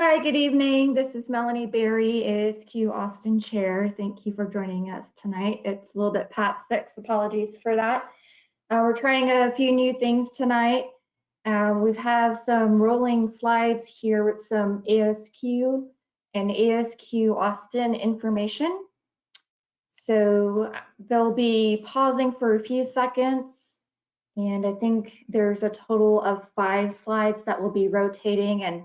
Hi, good evening. This is Melanie Berry, ASQ Austin Chair. Thank you for joining us tonight. It's a little bit past 6. Apologies for that. We're trying a few new things tonight. We have some rolling slides here with some ASQ and ASQ Austin information. So they'll be pausing for a few seconds. And I think there's a total of 5 slides that will be rotating, and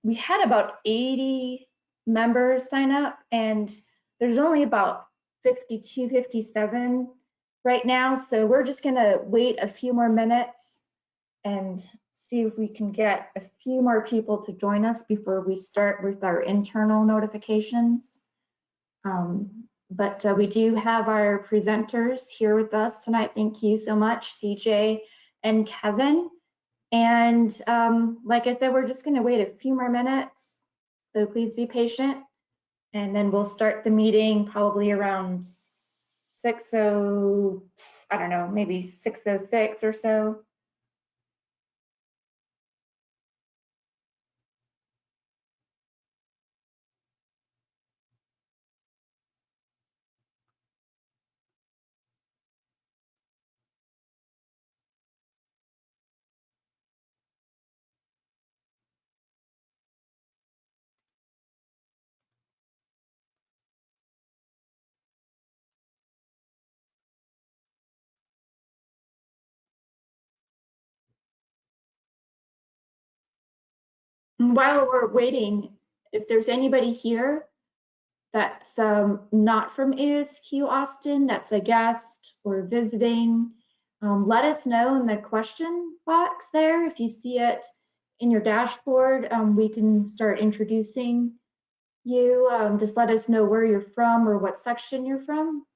we had about 80 members sign up, and there's only about 52, 57 right now. So we're just gonna wait a few more minutes and see if we can get a few more people to join us before we start with our internal notifications. But we do have our presenters here with us tonight. Thank you so much, DJ and Kevin. And like I said, we're just going to wait a few more minutes. So please be patient. And then we'll start the meeting probably around 6:00, I don't know, maybe 6:06 or so. While we're waiting, if there's anybody here that's not from ASQ Austin, that's a guest or visiting, let us know in the question box there. If you see it in your dashboard, we can start introducing you. Just let us know where you're from or what section you're from.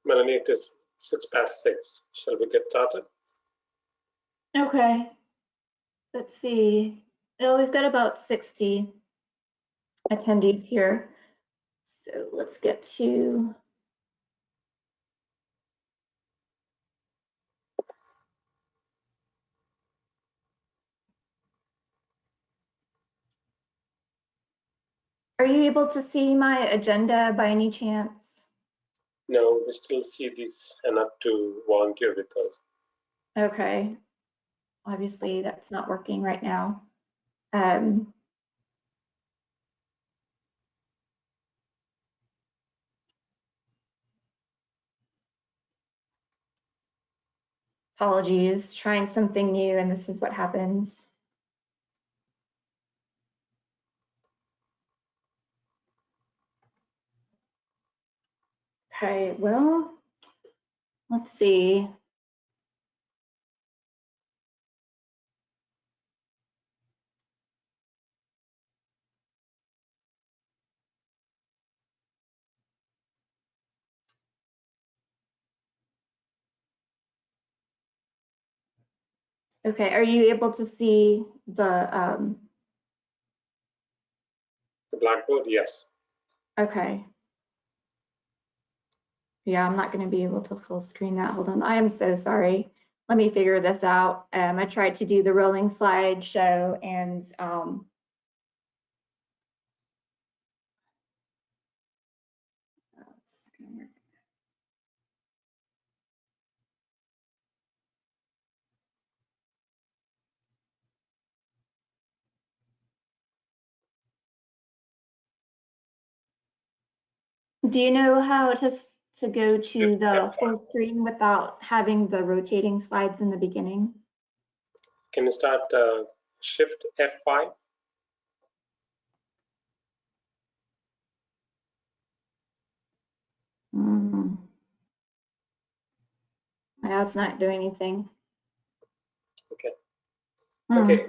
Melanie, it is 6:06. Shall we get started? Okay. Let's see. Oh, we've got about 60 attendees here. So let's get to Are you able to see my agenda by any chance? No, we still see this enough to volunteer with us. Okay. Obviously, that's not working right now. Apologies, trying something new, and this is what happens. Okay, well, Let's see. Okay, are you able to see the Blackboard, yes. okay. Yeah, I'm not going to be able to full screen that. Hold on. I am so sorry. Let me figure this out. I tried to do the rolling slideshow and it's not gonna work. Do you know how to go to Shift the F5. full screen without having the rotating slides in the beginning? Can you start Shift F5? Yeah, it's not doing anything. Okay. Hmm. Okay.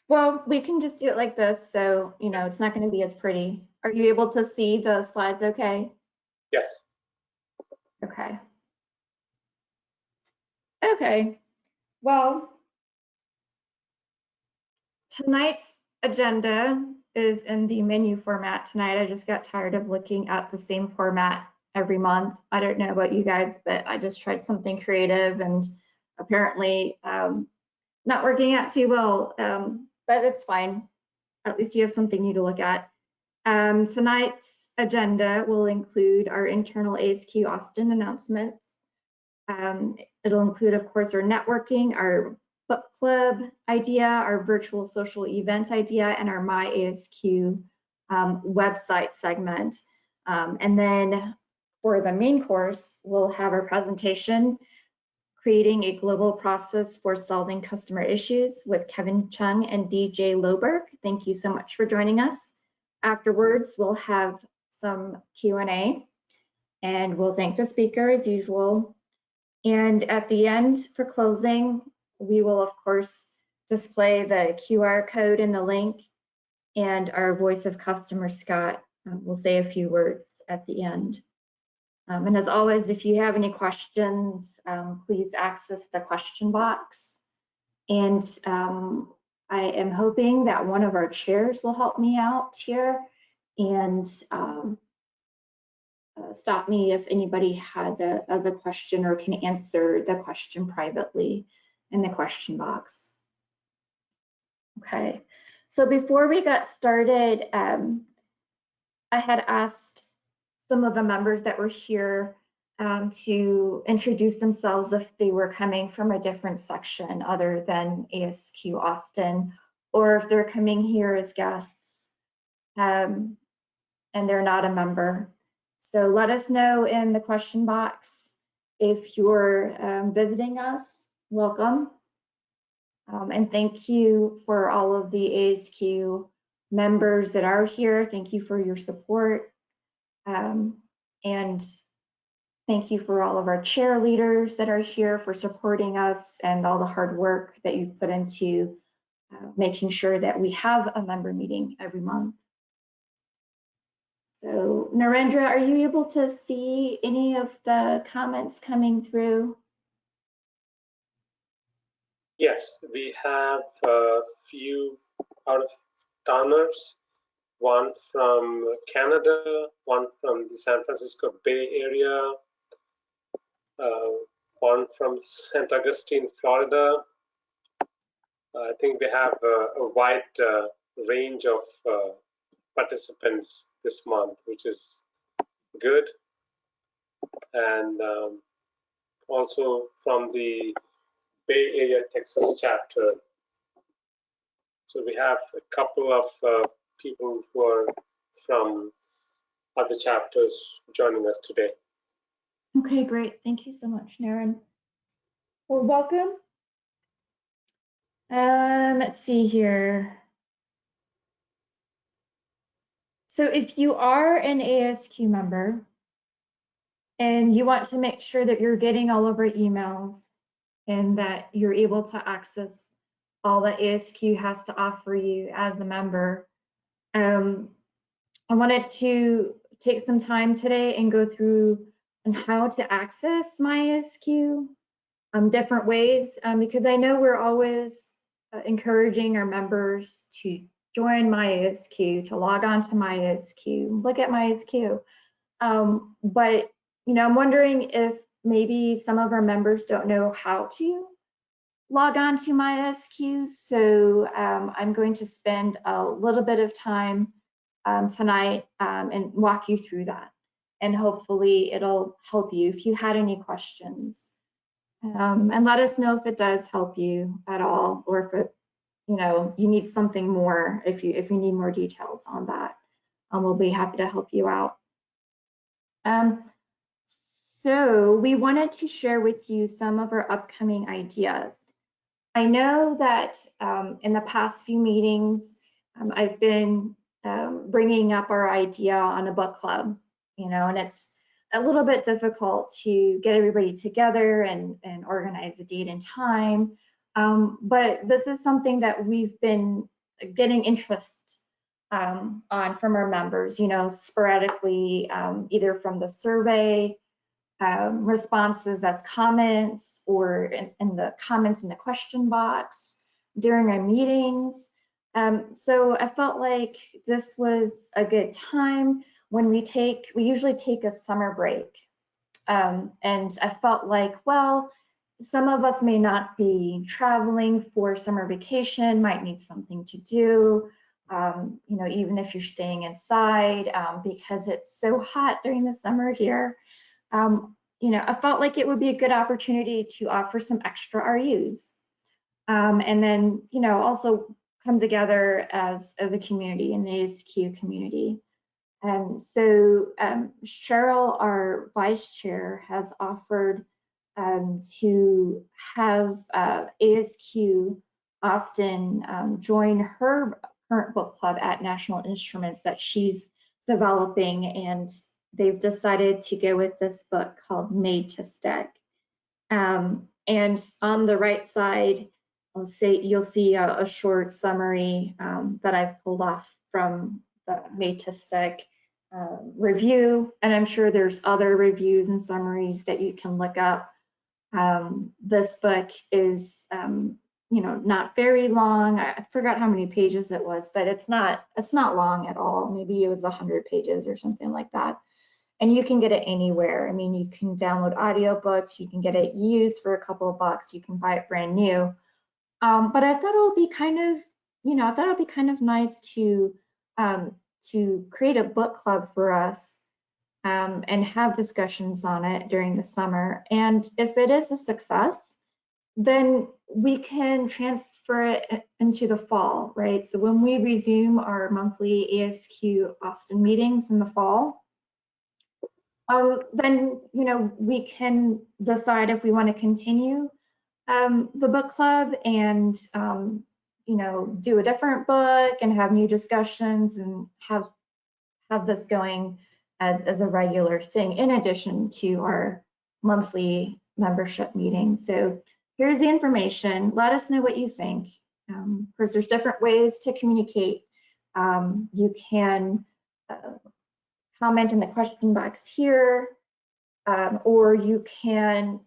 Well, we can just do it like this, so you know it's not going to be as pretty. Are you able to see the slides okay? Yes. Okay. Okay. Well, tonight's agenda is in the menu format tonight. I just got tired of looking at the same format every month. I don't know about you guys, but I just tried something creative and apparently not working out too well, but it's fine. At least you have something new to look at. Tonight's agenda will include our internal ASQ Austin announcements. It'll include, of course, our networking, our book club idea, our virtual social event idea, and our My ASQ website segment. And then for the main course, we'll have our presentation, Creating a Global Process for Solving Customer Issues with Kevin Chung and DJ Loberg. Thank you so much for joining us. Afterwards, we'll have some Q&A and we'll thank the speaker as usual. And at the end, for closing, we will, of course, display the QR code in the link, and our voice of customer, Scott, will say a few words at the end. And as always, if you have any questions, please access the question box. And I am hoping that one of our chairs will help me out here and stop me if anybody has a question or can answer the question privately in the question box. Okay, so before we got started, I had asked some of the members that were here to introduce themselves if they were coming from a different section other than ASQ Austin, or if they're coming here as guests and they're not a member. So let us know in the question box if you're visiting us. Welcome. And thank you for all of the ASQ members that are here. Thank you for your support. And thank you for all of our cheerleaders that are here for supporting us and all the hard work that you've put into making sure that we have a member meeting every month. So Narendra, are you able to see any of the comments coming through? Yes, we have a few out of towners, one from Canada, one from the San Francisco Bay Area, one from St. Augustine, Florida. I think we have a wide range of participants this month, which is good. And also from the Bay Area, Texas chapter. So we have a couple of people who are from other chapters joining us today. Okay, great. Thank you so much, Naren. Well, welcome. Let's see here. So if you are an ASQ member and you want to make sure that you're getting all of our emails and that you're able to access all that ASQ has to offer you as a member. I wanted to take some time today and go through on how to access my ASQ, different ways, because I know we're always encouraging our members to join my ASQ, to log on to my ASQ, look at my ASQ. But I'm wondering if maybe some of our members don't know how to log on to my ASQ. So I'm going to spend a little bit of time tonight and walk you through that. And hopefully it'll help you if you had any questions. And let us know if it does help you at all, or if it, you need something more, if you need more details on that. We'll be happy to help you out. So we wanted to share with you some of our upcoming ideas. I know that in the past few meetings, I've been bringing up our idea on a book club, and it's a little bit difficult to get everybody together and organize a date and time. But this is something that we've been getting interest on from our members, sporadically, either from the survey responses as comments, or in the comments in the question box during our meetings. So I felt like this was a good time when we usually take a summer break. And I felt like, well, some of us may not be traveling for summer vacation, might need something to do, even if you're staying inside, because it's so hot during the summer here. I felt like it would be a good opportunity to offer some extra RUs. And then, also come together as a community, an ASQ community. And so Cheryl, our vice chair, has offered to have ASQ Austin join her current book club at National Instruments that she's developing, and they've decided to go with this book called Made to Stick. And on the right side, you'll see a short summary that I've pulled off from the Made to Stick review, and I'm sure there's other reviews and summaries that you can look up. This book is, not very long. I forgot how many pages it was, but it's not long at all. Maybe it was 100 pages or something like that. And you can get it anywhere. I mean, you can download audiobooks, you can get it used for a couple of bucks, you can buy it brand new. But I thought it would be kind of nice to create a book club for us and have discussions on it during the summer. And if it is a success, then we can transfer it into the fall, right? So when we resume our monthly ASQ Austin meetings in the fall, then we can decide if we want to continue the book club and do a different book and have new discussions and have this going as a regular thing in addition to our monthly membership meeting. So here's the information. Let us know what you think. Of course, there's different ways to communicate. You can comment in the question box here, or you can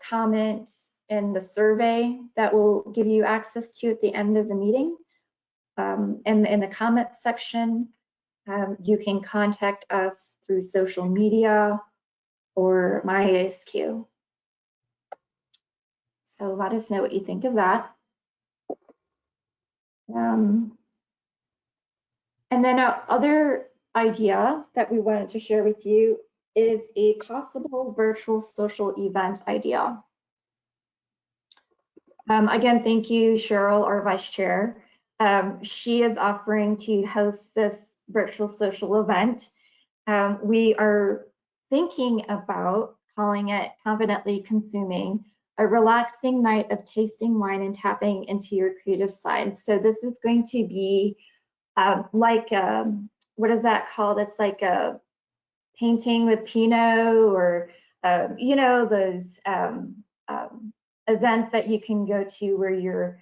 comment in the survey that will give you access to at the end of the meeting. In the comment section, you can contact us through social media or my ASQ. So let us know what you think of that. And then our other idea that we wanted to share with you is a possible virtual social event idea. Again, thank you, Cheryl, our vice chair. She is offering to host this virtual social event. We are thinking about calling it Confidently Consuming, a relaxing night of tasting wine and tapping into your creative side. So this is going to be like, what is that called? It's like a painting with Pinot, or you know, those events that you can go to where you're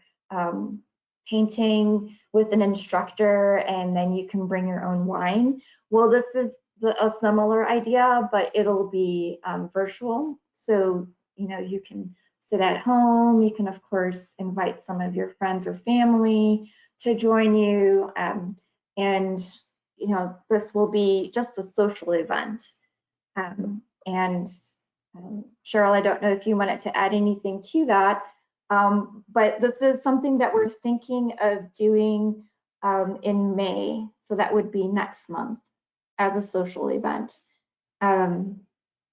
painting with an instructor and then you can bring your own wine. Well, this is a similar idea, but it'll be virtual. So, you know, you can sit at home. You can, of course, invite some of your friends or family to join you. And, you know, this will be just a social event. Cheryl, I don't know if you wanted to add anything to that, but this is something that we're thinking of doing in May. So that would be next month as a social event. And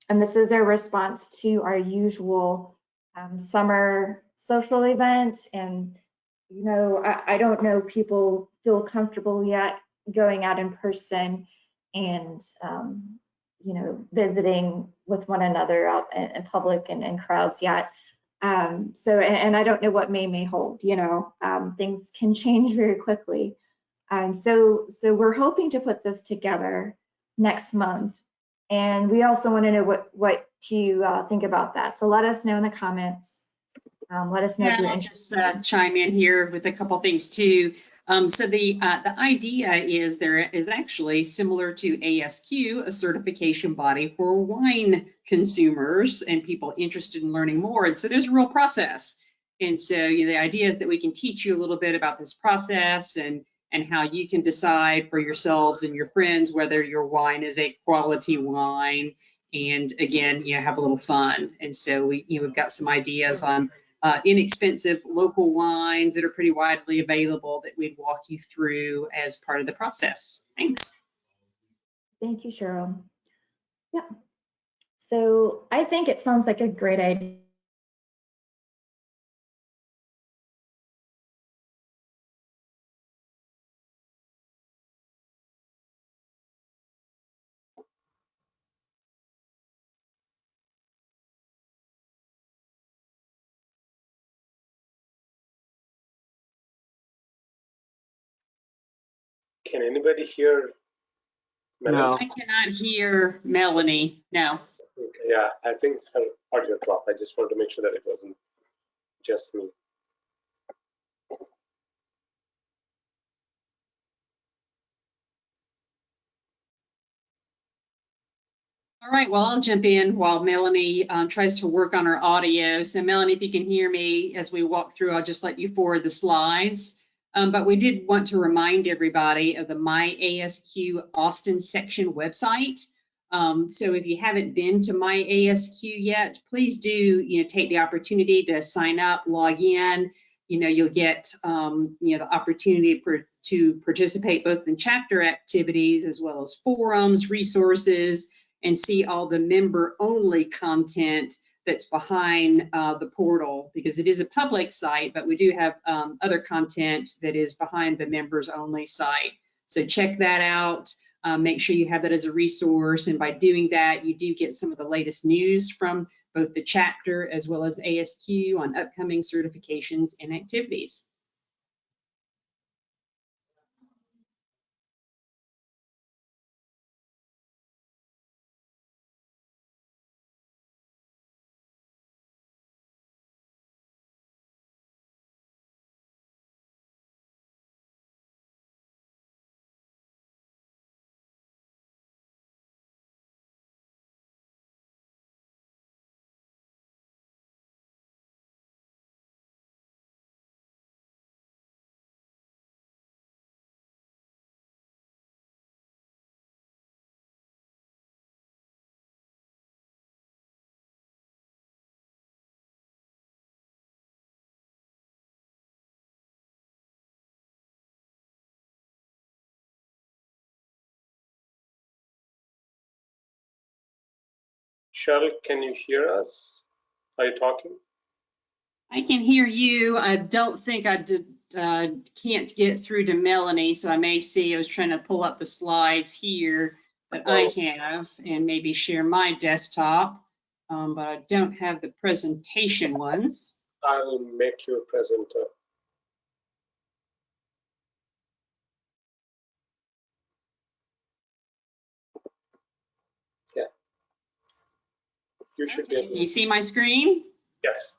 this is a response to our usual summer social event. And, you know, I don't know if people feel comfortable yet going out in person and, you know, visiting with one another out in public and in crowds yet. And I don't know what May hold, you know, things can change very quickly. So we're hoping to put this together next month. And we also want to know what you think about that. So let us know in the comments. Let us know if you're interested. I'll just chime in here with a couple things too. So the idea is there is actually similar to ASQ, a certification body for wine consumers and people interested in learning more. And so there's a real process. And so the idea is that we can teach you a little bit about this process and how you can decide for yourselves and your friends whether your wine is a quality wine. And again, have a little fun. And so we've got some ideas on inexpensive local wines that are pretty widely available that we'd walk you through as part of the process. Thanks. Thank you, Cheryl. Yeah. So I think it sounds like a great idea. Can anybody hear Melanie? No. I cannot hear Melanie. No. Okay, yeah, I think her audio dropped. I just wanted to make sure that it wasn't just me. All right, well, I'll jump in while Melanie tries to work on her audio. So Melanie, if you can hear me as we walk through, I'll just let you forward the slides. But we did want to remind everybody of the My ASQ Austin section website. So if you haven't been to My ASQ yet, please do take the opportunity to sign up, log in. You'll get the opportunity to participate both in chapter activities as well as forums, resources, and see all the member-only content that's behind the portal, because it is a public site, but we do have other content that is behind the members-only site. So check that out. Make sure you have that as a resource, and by doing that, you do get some of the latest news from both the chapter as well as ASQ on upcoming certifications and activities. Cheryl, can you hear us? Are you talking? I can hear you. I don't think I can't get through to Melanie, so I may see. I was trying to pull up the slides here that I have and maybe share my desktop, but I don't have the presentation ones. I'll make you a presenter. You should Okay, be able can you to. see my screen? Yes.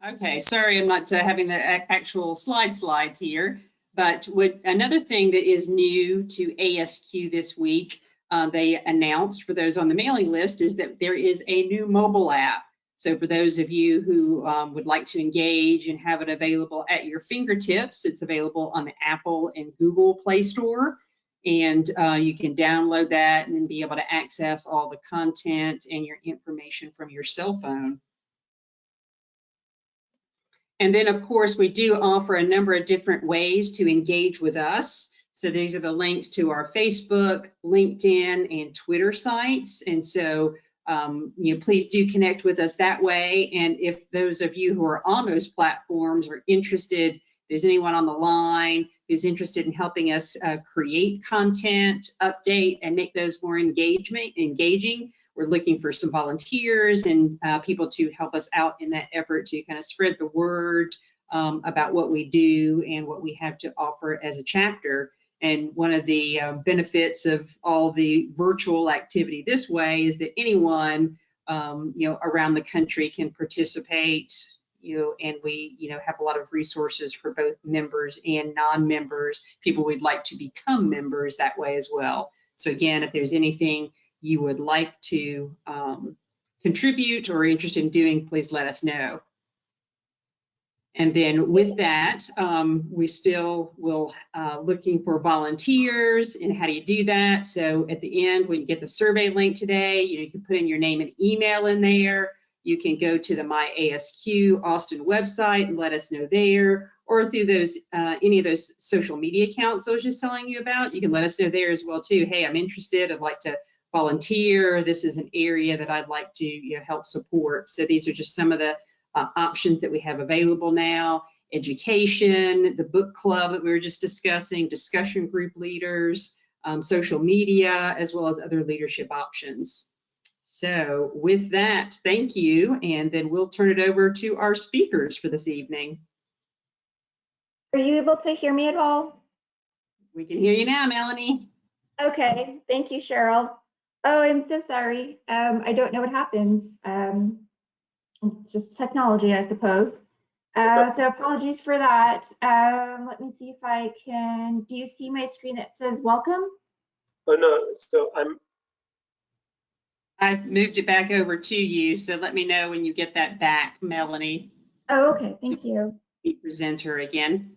Okay, sorry, I'm not having the actual slides here, but another thing that is new to ASQ this week, they announced for those on the mailing list, is that there is a new mobile app. So for those of you who would like to engage and have it available at your fingertips, it's available on the Apple and Google Play Store. And you can download that and then be able to access all the content and your information from your cell phone. And then, of course, we do offer a number of different ways to engage with us. So these are the links to our Facebook, LinkedIn, and Twitter sites. And so, please do connect with us that way. And if those of you who are on those platforms are interested, if there's anyone on the line who's interested in helping us create content, update, and make those more engaging, we're looking for some volunteers and people to help us out in that effort to kind of spread the word about what we do and what we have to offer as a chapter. And one of the benefits of all the virtual activity this way is that anyone, around the country can participate, and we, have a lot of resources for both members and non-members, people we'd like to become members that way as well. So again, if there's anything you would like to contribute or interested in doing, please let us know. And then with that, we still will looking for volunteers. And how do you do that? So at the end, when you get the survey link today, you can put in your name and email in there. You can go to the My ASQ Austin website and let us know there, or through those any of those social media accounts I was just telling you about. You can let us know there as well too. Hey, I'm interested. I'd like to volunteer. This is an area that I'd like to help support. So these are just some of the options that we have available now. Education, the book club that we were just discussing, discussion group leaders, social media, as well as other leadership options. So with that, thank you. And then we'll turn it over to our speakers for this evening. Are you able to hear me at all? We can hear you now, Melanie. Okay, thank you, Cheryl. Oh, I'm so sorry. I don't know what happened. It's just technology, I suppose. So apologies for that. Let me see if I can, do you see my screen that says welcome? Oh, no, so I've moved it back over to you, so let me know when you get that back, Melanie. Oh, okay, thank you. Be presenter again.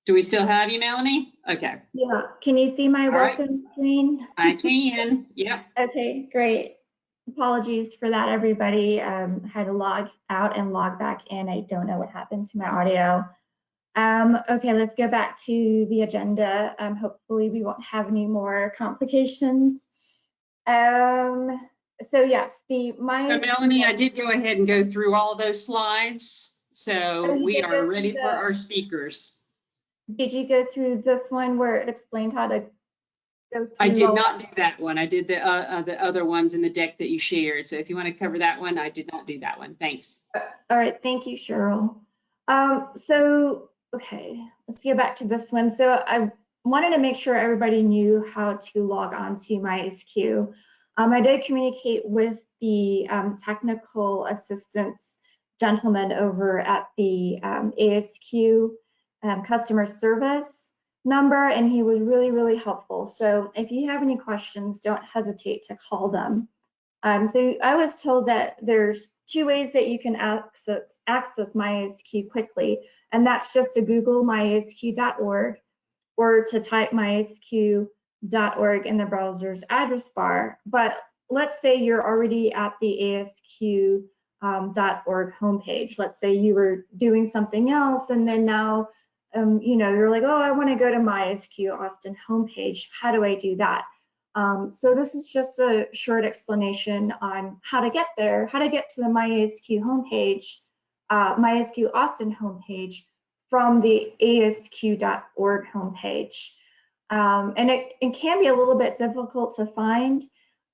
Do we still have you, Melanie? Okay. Yeah, can you see my welcome screen? I can, yep. Okay, great. Apologies for that, everybody. Had to log out and log back in. I don't know what happened to my audio. Okay, let's go back to the agenda. Hopefully we won't have any more complications. So yes, So Melanie, I did go ahead and go through all of those slides. So we are ready for our speakers. Did you go through this one where it explained how to go through? I did not do that one. I did the other ones in the deck that you shared. So if you want to cover that one, I did not do that one. Thanks. All right, thank you, Cheryl. So, okay, let's get back to this one. So I wanted to make sure everybody knew how to log on to MyASQ. I did communicate with the technical assistance gentleman over at the ASQ customer service number, and he was really, really helpful. So if you have any questions, don't hesitate to call them. So I was told that there's two ways that you can access MyASQ quickly, and that's just to Google myasq.org or to type myasq.org in the browser's address bar. But let's say you're already at the ASQ.org homepage. Let's say you were doing something else, and then now you're like, oh, I want to go to MyASQ Austin homepage. How do I do that? So this is just a short explanation on how to get there, how to get to the MyASQ homepage, MyASQ Austin homepage from the ASQ.org homepage. And it can be a little bit difficult to find.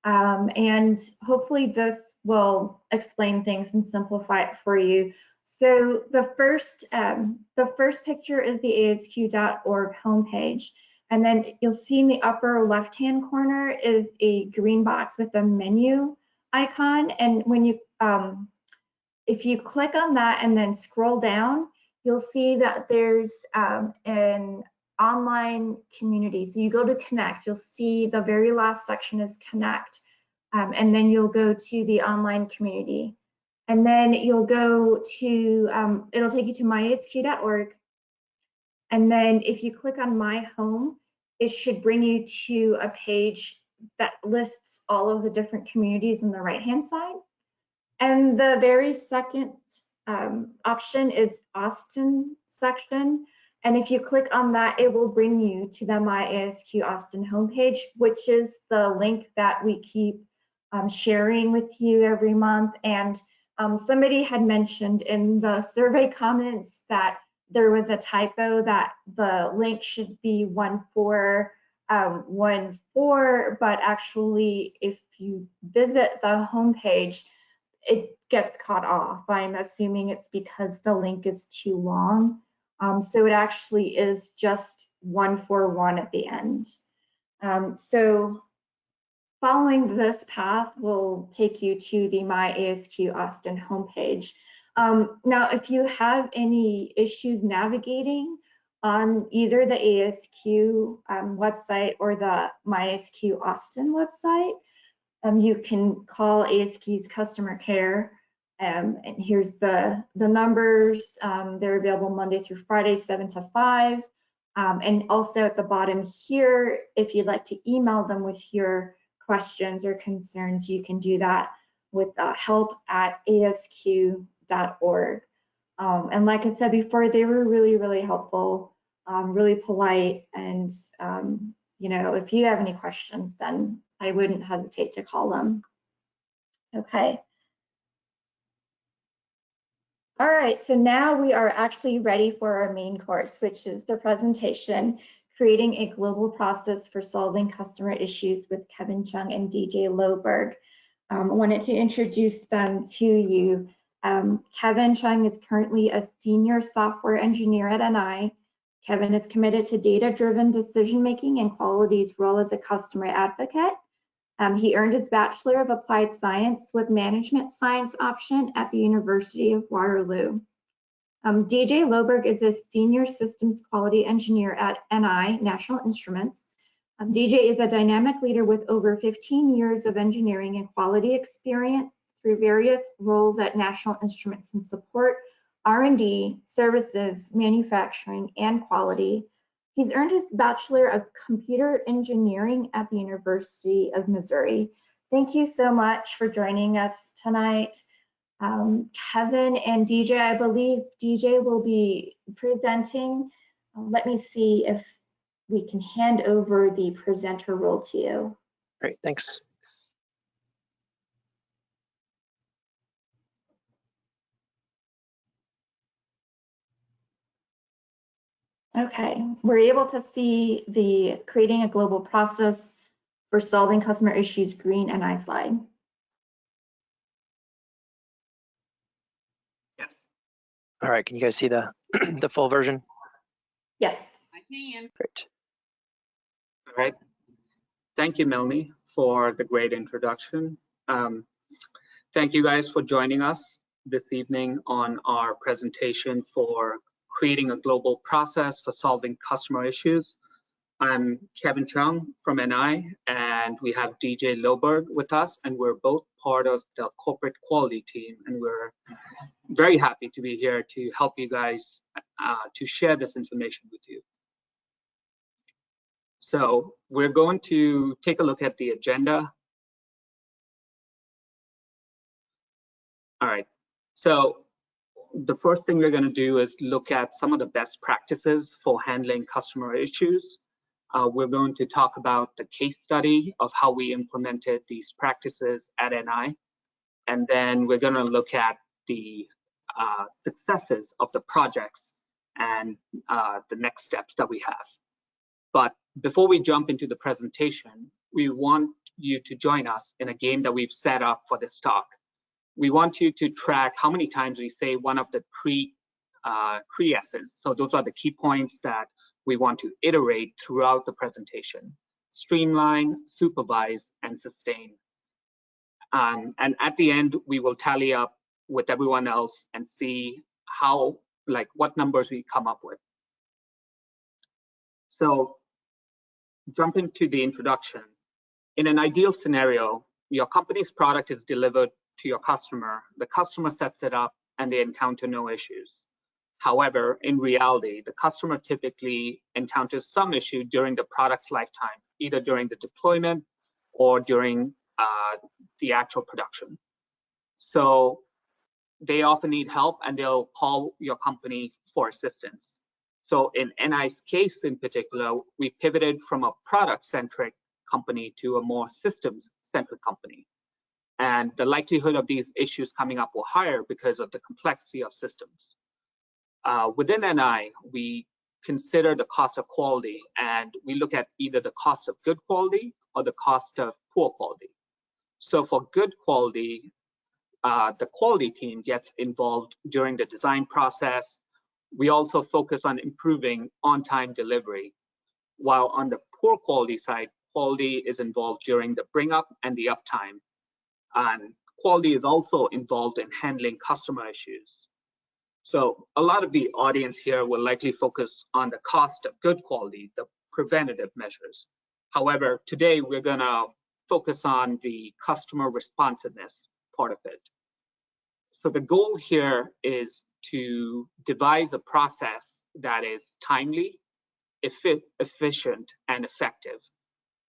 And hopefully this will explain things and simplify it for you. So the first picture is the ASQ.org homepage. And then you'll see in the upper left-hand corner is a green box with a menu icon. And when you, if you click on that and then scroll down, you'll see that there's an online community. So you go to Connect, you'll see the very last section is Connect. And then you'll go to the online community. And then you'll go to, it'll take you to myasq.org. And then if you click on My Home, it should bring you to a page that lists all of the different communities on the right-hand side. And the very second option is Austin section. And if you click on that, it will bring you to the MyASQ Austin homepage, which is the link that we keep sharing with you every month. And somebody had mentioned in the survey comments that there was a typo, that the link should be 1414, but actually if you visit the homepage, it gets cut off. I'm assuming it's because the link is too long. So it actually is just 141 at the end. So following this path will take you to the MyASQ Austin homepage. Now, if you have any issues navigating on either the ASQ website or the MyASQ Austin website, you can call ASQ's customer care. And here's the numbers. They're available Monday through Friday, 7 to 5. And also at the bottom here, if you'd like to email them with your questions or concerns, you can do that with help@asq.org. And like I said before, they were really, really helpful, really polite. And, you know, if you have any questions, then I wouldn't hesitate to call them. Okay. All right, so now we are actually ready for our main course, which is the presentation, Creating a Global Process for Solving Customer Issues with Kevin Chung and DJ Loberg. I wanted to introduce them to you. Kevin Chung is currently a senior software engineer at NI. Kevin is committed to data-driven decision-making and quality's role as a customer advocate. He earned his Bachelor of Applied Science with Management Science option at the University of Waterloo. DJ Loberg is a Senior Systems Quality Engineer at NI, National Instruments. DJ is a dynamic leader with over 15 years of engineering and quality experience through various roles at National Instruments in support, R&D, services, manufacturing, and quality. He's earned his Bachelor of Computer Engineering at the University of Missouri. Thank you so much for joining us tonight. Kevin and DJ, I believe DJ will be presenting. Let me see if we can hand over the presenter role to you. Great, thanks. Okay, we're able to see the Creating a Global Process for Solving Customer Issues green NI slide. Yes. All right, can you guys see the the full version? Yes. I can. Great. All right. Thank you, Melanie, for the great introduction. Thank you guys for joining us this evening on our presentation for creating a global process for solving customer issues. I'm Kevin Chung from NI, and we have DJ Loberg with us, and we're both part of the corporate quality team, and we're very happy to be here to help you guys to share this information with you. So we're going to take a look at the agenda. All right, so the first thing we're going to do is look at some of the best practices for handling customer issues. We're going to talk about the case study of how we implemented these practices at NI. And then we're going to look at the successes of the projects and the next steps that we have. But before we jump into the presentation, we want you to join us in a game that we've set up for this talk. We want you to track how many times we say one of the three S's. So those are the key points that we want to iterate throughout the presentation: streamline, supervise, and sustain. And at the end, we will tally up with everyone else and see how, like, what numbers we come up with. So jump into the introduction. In an ideal scenario, your company's product is delivered to your customer, the customer sets it up, and they encounter no issues. However, in reality, the customer typically encounters some issue during the product's lifetime, either during the deployment or during the actual production. So they often need help and they'll call your company for assistance. So in NI's case in particular, we pivoted from a product-centric company to a more systems-centric company. And the likelihood of these issues coming up were higher because of the complexity of systems. Within NI, we consider the cost of quality, and we look at either the cost of good quality or the cost of poor quality. So for good quality, the quality team gets involved during the design process. We also focus on improving on-time delivery, while on the poor quality side, quality is involved during the bring up and the uptime. And quality is also involved in handling customer issues. So a lot of the audience here will likely focus on the cost of good quality, the preventative measures. However, today we're gonna focus on the customer responsiveness part of it. So the goal here is to devise a process that is timely, efficient, and effective.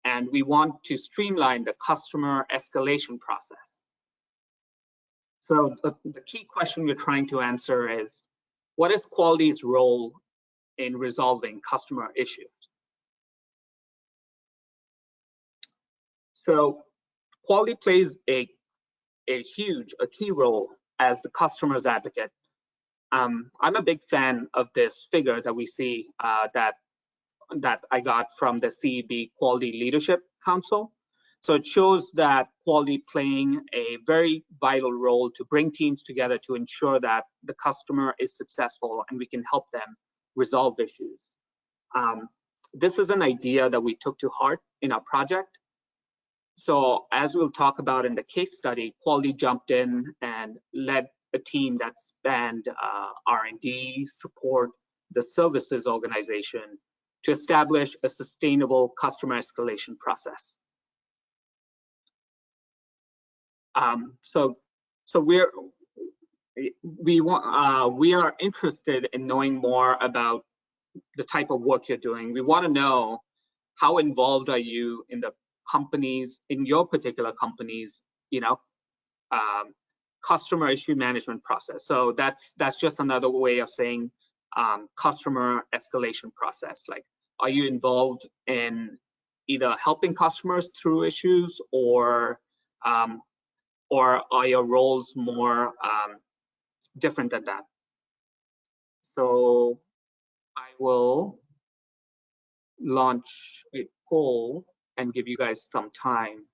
And we want to streamline the customer escalation process. So the key question we're trying to answer is, what is quality's role in resolving customer issues? So quality plays a key role as the customer's advocate. I'm a big fan of this figure that we see that I got from the CEB Quality Leadership Council. So it shows that quality playing a very vital role to bring teams together to ensure that the customer is successful and we can help them resolve issues. This is an idea that we took to heart in our project. So as we'll talk about in the case study, quality jumped in and led a team that spanned R&D, support, the services organization to establish a sustainable customer escalation process. So we are interested in knowing more about the type of work you're doing. We want to know how involved are you in the companies, in your particular companies, customer issue management process. So that's just another way of saying customer escalation process. Like, are you involved in either helping customers through issues, or are your roles more different than that? So I will launch a poll and give you guys some time.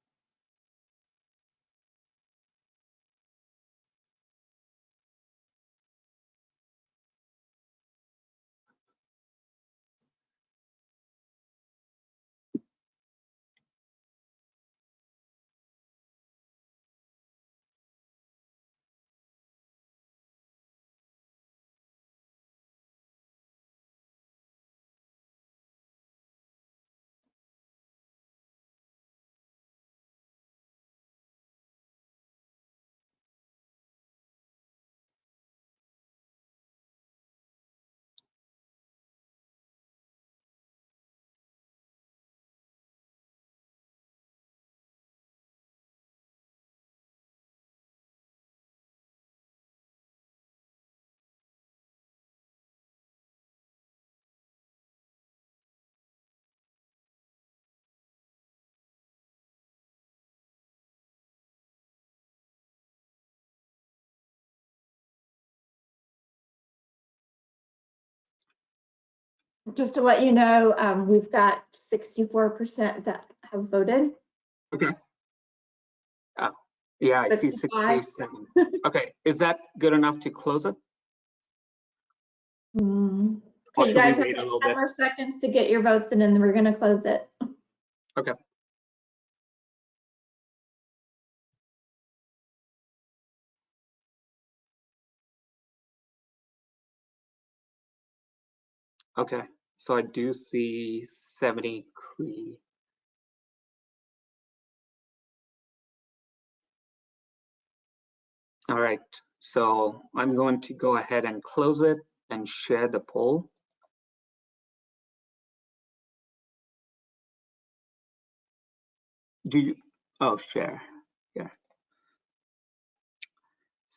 Just to let you know, we've got 64% that have voted. Okay. Yeah, I see 65. 67. Okay, is that good enough to close it? Or Okay, you should guys we have wait a little 10 bit? more seconds to get your votes in, and then we're going to close it. Okay. Okay, so I do see 73. All right, so I'm going to go ahead and close it and share the poll. Do you, oh, share, yeah.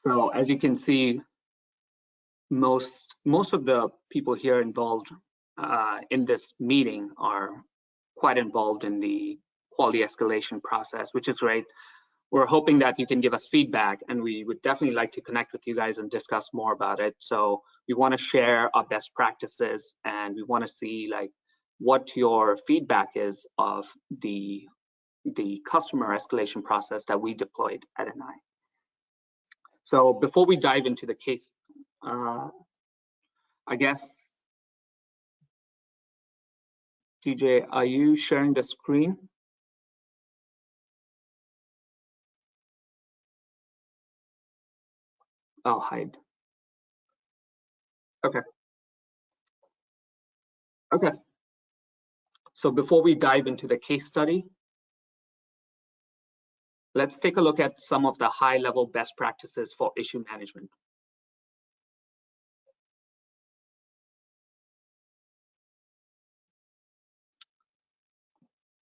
So as you can see, most of the people here involved in this meeting are quite involved in the quality escalation process, which is great. We're hoping that you can give us feedback, and we would definitely like to connect with you guys and discuss more about it. So we want to share our best practices, and we want to see like what your feedback is of the customer escalation process that we deployed at NI. So before we dive into the case, I guess, DJ, are you sharing the screen? I'll hide. Okay. Okay. So before we dive into the case study, let's take a look at some of the high-level best practices for issue management.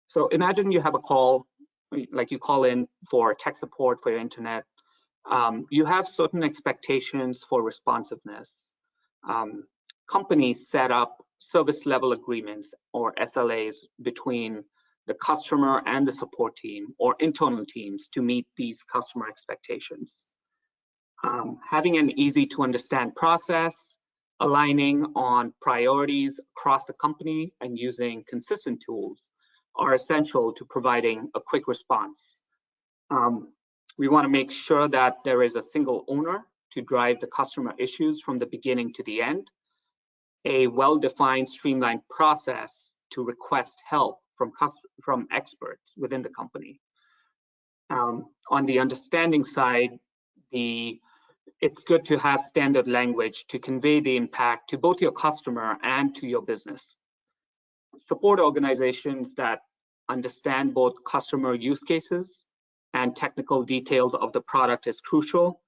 So imagine you have a call, like you call in for tech support for your internet. You have certain expectations for responsiveness. Companies set up service level agreements or SLAs between the customer and the support team or internal teams to meet these customer expectations. Having an easy to understand process, aligning on priorities across the company, and using consistent tools are essential to providing a quick response. We want to make sure that there is a single owner to drive the customer issues from the beginning to the end, a well-defined streamlined process to request help from experts within the company. On the understanding side, it's good to have standard language to convey the impact to both your customer and to your business. Support organizations that understand both customer use cases and technical details of the product is crucial.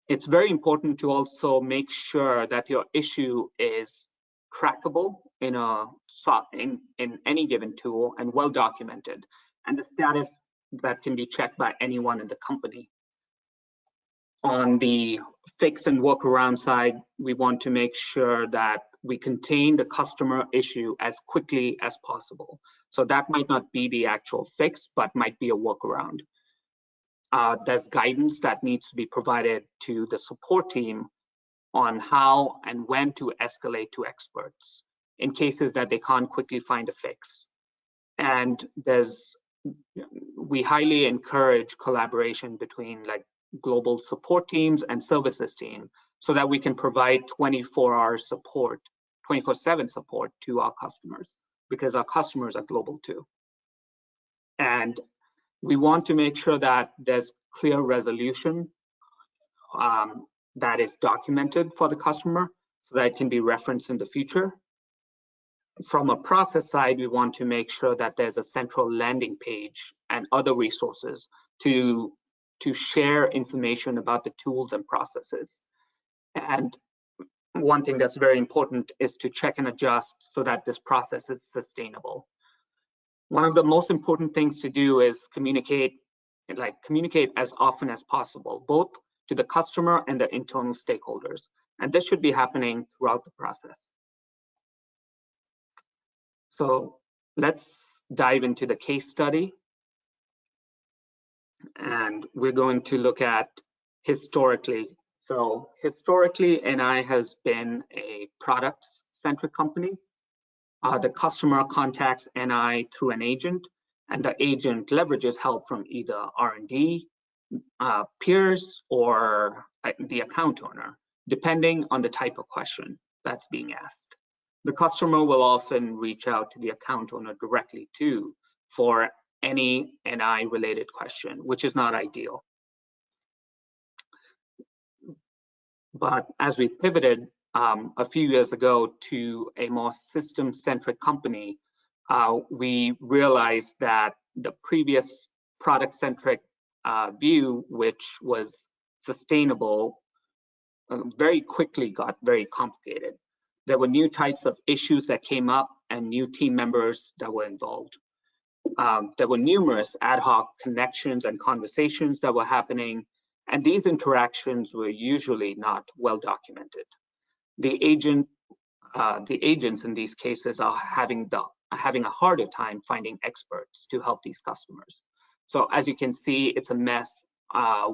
It's very important to also make sure that your issue is trackable in any given tool and well documented, and the status that can be checked by anyone in the company. On the fix and workaround side, we want to make sure that we contain the customer issue as quickly as possible. So that might not be the actual fix, but might be a workaround. There's guidance that needs to be provided to the support team on how and when to escalate to experts in cases that they can't quickly find a fix. And we highly encourage collaboration between like global support teams and services team so that we can provide 24-hour support, 24/7 support to our customers, because our customers are global too. And we want to make sure that there's clear resolution that is documented for the customer so that it can be referenced in the future. From a process side, we want to make sure that there's a central landing page and other resources to share information about the tools and processes. And one thing that's very important is to check and adjust so that this process is sustainable. One of the most important things to do is communicate as often as possible, both to the customer and the internal stakeholders. And this should be happening throughout the process. So let's dive into the case study. And we're going to look at historically. So historically, NI has been a products-centric company. The customer contacts NI through an agent and the agent leverages help from either R&D, peers, or the account owner, depending on the type of question that's being asked. The customer will often reach out to the account owner directly too for any NI related question, which is not ideal. But as we pivoted a few years ago to a more system-centric company, we realized that the previous product-centric view, which was sustainable, very quickly got very complicated. There were new types of issues that came up and new team members that were involved. There were numerous ad hoc connections and conversations that were happening, and these interactions were usually not well documented. The agents in these cases are having a harder time finding experts to help these customers. So as you can see, it's a mess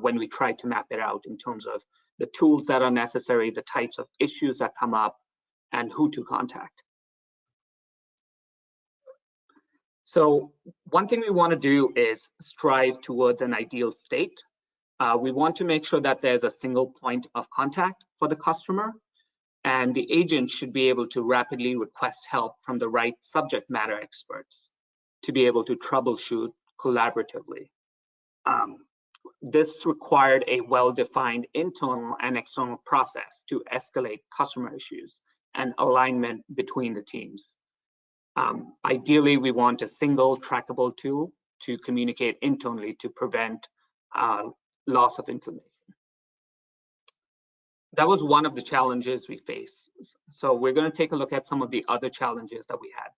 when we try to map it out in terms of the tools that are necessary, the types of issues that come up, and who to contact. So one thing we want to do is strive towards an ideal state. We want to make sure that there's a single point of contact for the customer, and the agent should be able to rapidly request help from the right subject matter experts to be able to troubleshoot collaboratively. This required a well-defined internal and external process to escalate customer issues and alignment between the teams. Ideally, we want a single trackable tool to communicate internally to prevent loss of information. That was one of the challenges we faced. So we're going to take a look at some of the other challenges that we had.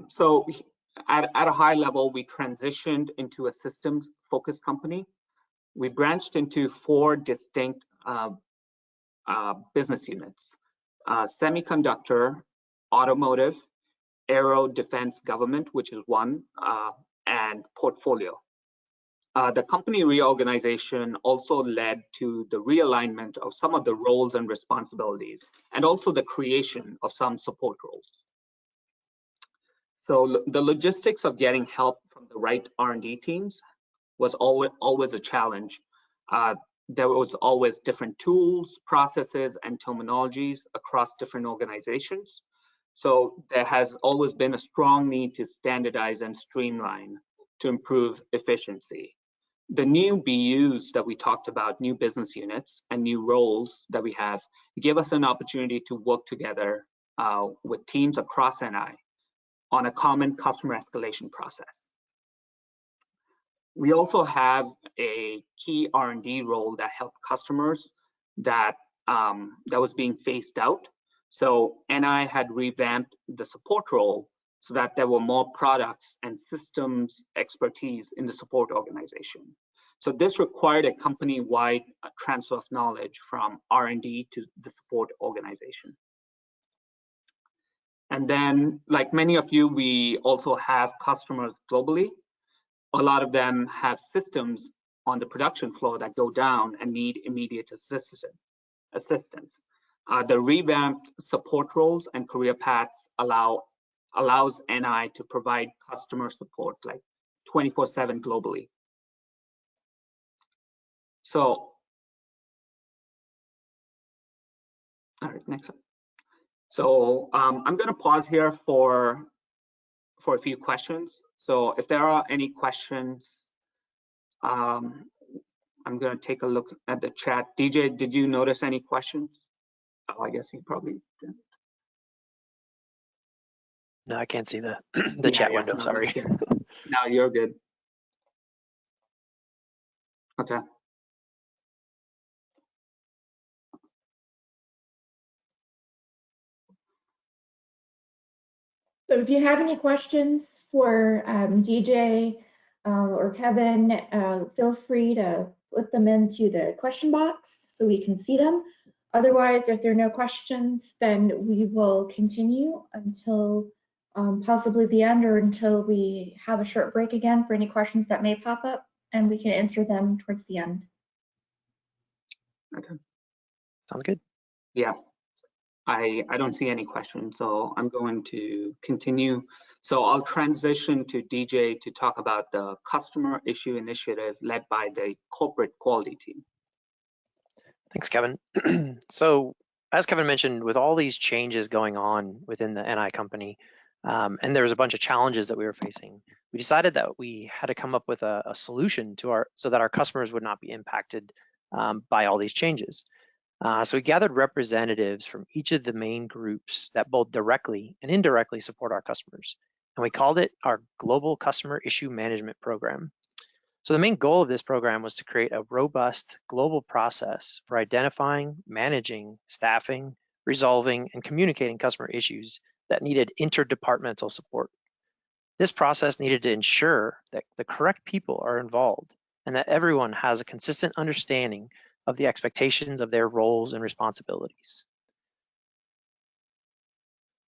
So at a high level, we transitioned into a systems-focused company. We branched into 4 distinct business units: semiconductor, automotive, aero, defense, government, which is one, and portfolio. The company reorganization also led to the realignment of some of the roles and responsibilities, and also the creation of some support roles. So the logistics of getting help from the right R&D teams was always a challenge. There was always different tools, processes, and terminologies across different organizations. So there has always been a strong need to standardize and streamline to improve efficiency. The new BUs that we talked about, new business units and new roles that we have, give us an opportunity to work together with teams across NI on a common customer escalation process. We also have a key R&D role that helped customers that was being phased out. So NI had revamped the support role so that there were more products and systems expertise in the support organization. So this required a company-wide transfer of knowledge from R&D to the support organization. And then, like many of you, we also have customers globally. A lot of them have systems on the production floor that go down and need immediate assistance. The revamped support roles and career paths allows NI to provide customer support like 24/7 globally. So, all right, next up. So I'm going to pause here for a few questions. So if there are any questions, I'm going to take a look at the chat. DJ, did you notice any questions? Oh, I guess you probably didn't. No, I can't see the chat window, no, sorry. No, you're good. Okay. So if you have any questions for DJ or Kevin, feel free to put them into the question box so we can see them. Otherwise, if there are no questions, then we will continue until possibly the end, or until we have a short break again for any questions that may pop up, and we can answer them towards the end. Okay. Sounds good. Yeah. I don't see any questions, so I'm going to continue. So I'll transition to DJ to talk about the customer issue initiative led by the corporate quality team. Thanks, Kevin. So as Kevin mentioned, with all these changes going on within the NI company, and there was a bunch of challenges that we were facing, we decided that we had to come up with a solution to so that our customers would not be impacted by all these changes. So we gathered representatives from each of the main groups that both directly and indirectly support our customers, and we called it our Global Customer Issue Management Program. So the main goal of this program was to create a robust global process for identifying, managing, staffing, resolving, and communicating customer issues that needed interdepartmental support. This process needed to ensure that the correct people are involved and that everyone has a consistent understanding of the expectations of their roles and responsibilities.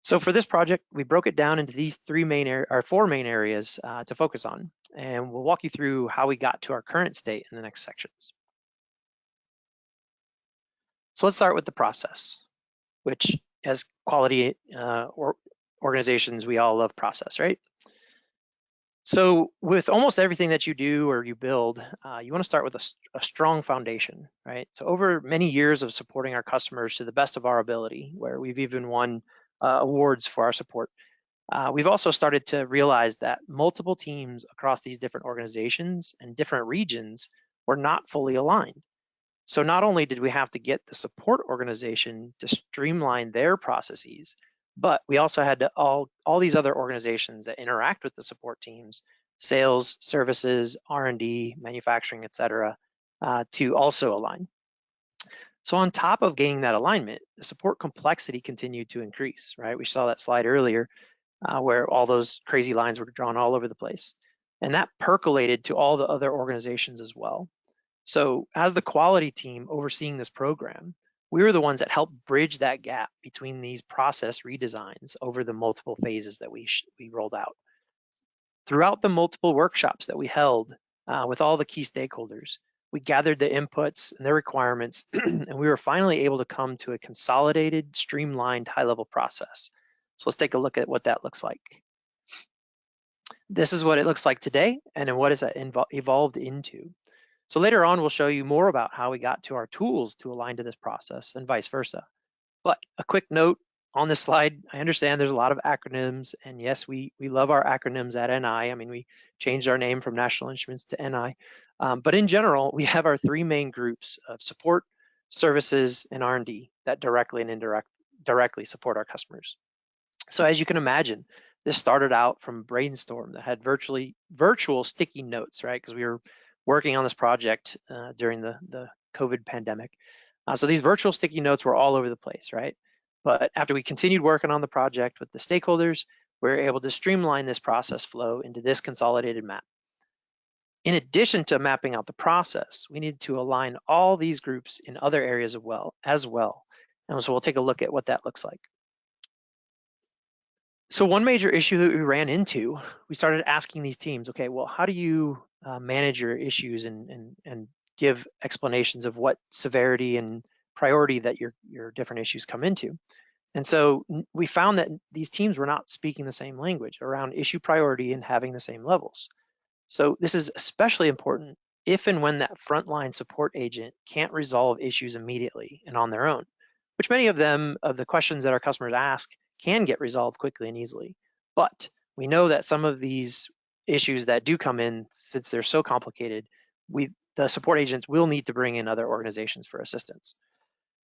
So for this project, we broke it down into these four main areas to focus on, and we'll walk you through how we got to our current state in the next sections. So let's start with the process, which as quality organizations, we all love process, right? So with almost everything that you do or you build, you want to start with a strong foundation, right? So over many years of supporting our customers to the best of our ability, where we've even won awards for our support, we've also started to realize that multiple teams across these different organizations and different regions were not fully aligned. So not only did we have to get the support organization to streamline their processes, but we also had to all these other organizations that interact with the support teams, sales, services, R&D, manufacturing, et cetera, to also align. So on top of gaining that alignment, the support complexity continued to increase, right? We saw that slide earlier where all those crazy lines were drawn all over the place. And that percolated to all the other organizations as well. So as the quality team overseeing this program, we were the ones that helped bridge that gap between these process redesigns over the multiple phases that we rolled out. Throughout the multiple workshops that we held with all the key stakeholders, we gathered the inputs and their requirements, and we were finally able to come to a consolidated, streamlined, high-level process. So let's take a look at what that looks like. This is what it looks like today, and then what has that evolved into. So later on, we'll show you more about how we got to our tools to align to this process and vice versa. But a quick note on this slide, I understand there's a lot of acronyms, and yes, we love our acronyms at NI. I mean, we changed our name from National Instruments to NI. But in general, we have our three main groups of support, services, and R&D that directly and indirectly support our customers. So as you can imagine, this started out from a brainstorm that had virtual sticky notes, right? Because we were working on this project during the COVID pandemic. So these virtual sticky notes were all over the place, right? But after we continued working on the project with the stakeholders, we were able to streamline this process flow into this consolidated map. In addition to mapping out the process, we needed to align all these groups in other areas as well. And so we'll take a look at what that looks like. So one major issue that we ran into, we started asking these teams, okay, well, how do you manage your issues and give explanations of what severity and priority that your different issues come into? And so we found that these teams were not speaking the same language around issue priority and having the same levels. So this is especially important if and when that frontline support agent can't resolve issues immediately and on their own, which many of the questions that our customers ask can get resolved quickly and easily. But we know that some of these issues that do come in, since they're so complicated, the support agents will need to bring in other organizations for assistance.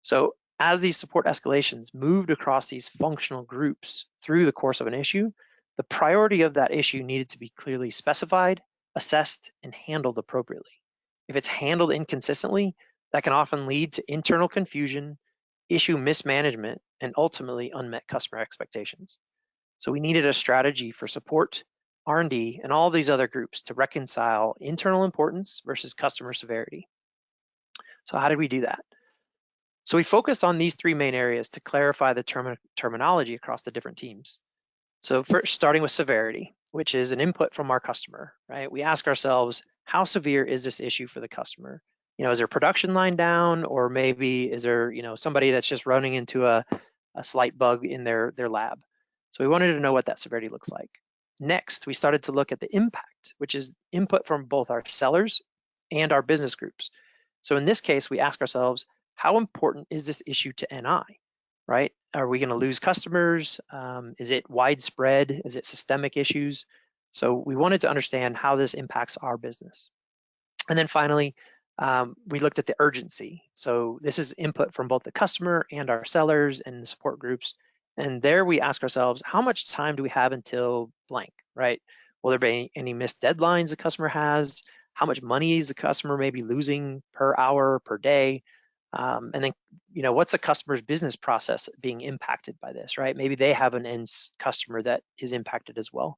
So as these support escalations moved across these functional groups through the course of an issue, the priority of that issue needed to be clearly specified, assessed, and handled appropriately. If it's handled inconsistently, that can often lead to internal confusion, issue mismanagement, and ultimately unmet customer expectations. So we needed a strategy for support, R&D, and all these other groups to reconcile internal importance versus customer severity. So how did we do that? So we focused on these three main areas to clarify the terminology across the different teams. So first, starting with severity, which is an input from our customer, right? We ask ourselves, how severe is this issue for the customer? Is there a production line down, or maybe is there, somebody that's just running into a a slight bug in their lab. So we wanted to know what that severity looks like. Next, we started to look at the impact, which is input from both our sellers and our business groups. So in this case, we ask ourselves, how important is this issue to NI, right? Are we going to lose customers? Is it widespread? Is it systemic issues? So we wanted to understand how this impacts our business. And then finally, we looked at the urgency. So this is input from both the customer and our sellers and the support groups. And there we ask ourselves, how much time do we have until blank, right? Will there be any missed deadlines the customer has? How much money is the customer maybe losing per hour, per day? And then, what's the customer's business process being impacted by this, right? Maybe they have an end customer that is impacted as well.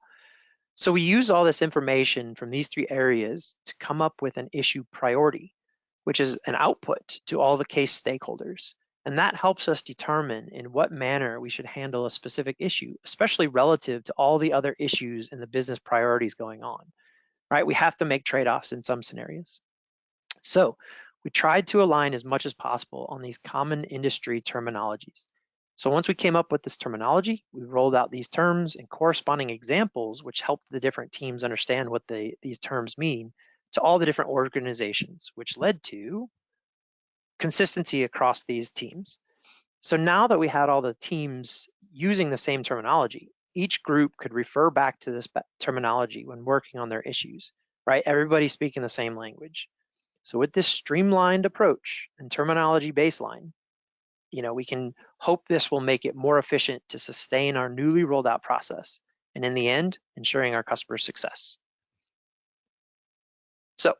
So we use all this information from these three areas to come up with an issue priority, which is an output to all the case stakeholders. And that helps us determine in what manner we should handle a specific issue, especially relative to all the other issues and the business priorities going on, right? We have to make trade-offs in some scenarios. So we tried to align as much as possible on these common industry terminologies. So once we came up with this terminology, we rolled out these terms and corresponding examples, which helped the different teams understand what these terms mean to all the different organizations, which led to consistency across these teams. So now that we had all the teams using the same terminology, each group could refer back to this terminology when working on their issues, right? Everybody speaking the same language. So with this streamlined approach and terminology baseline, we can hope this will make it more efficient to sustain our newly rolled out process, and in the end, ensuring our customer success. So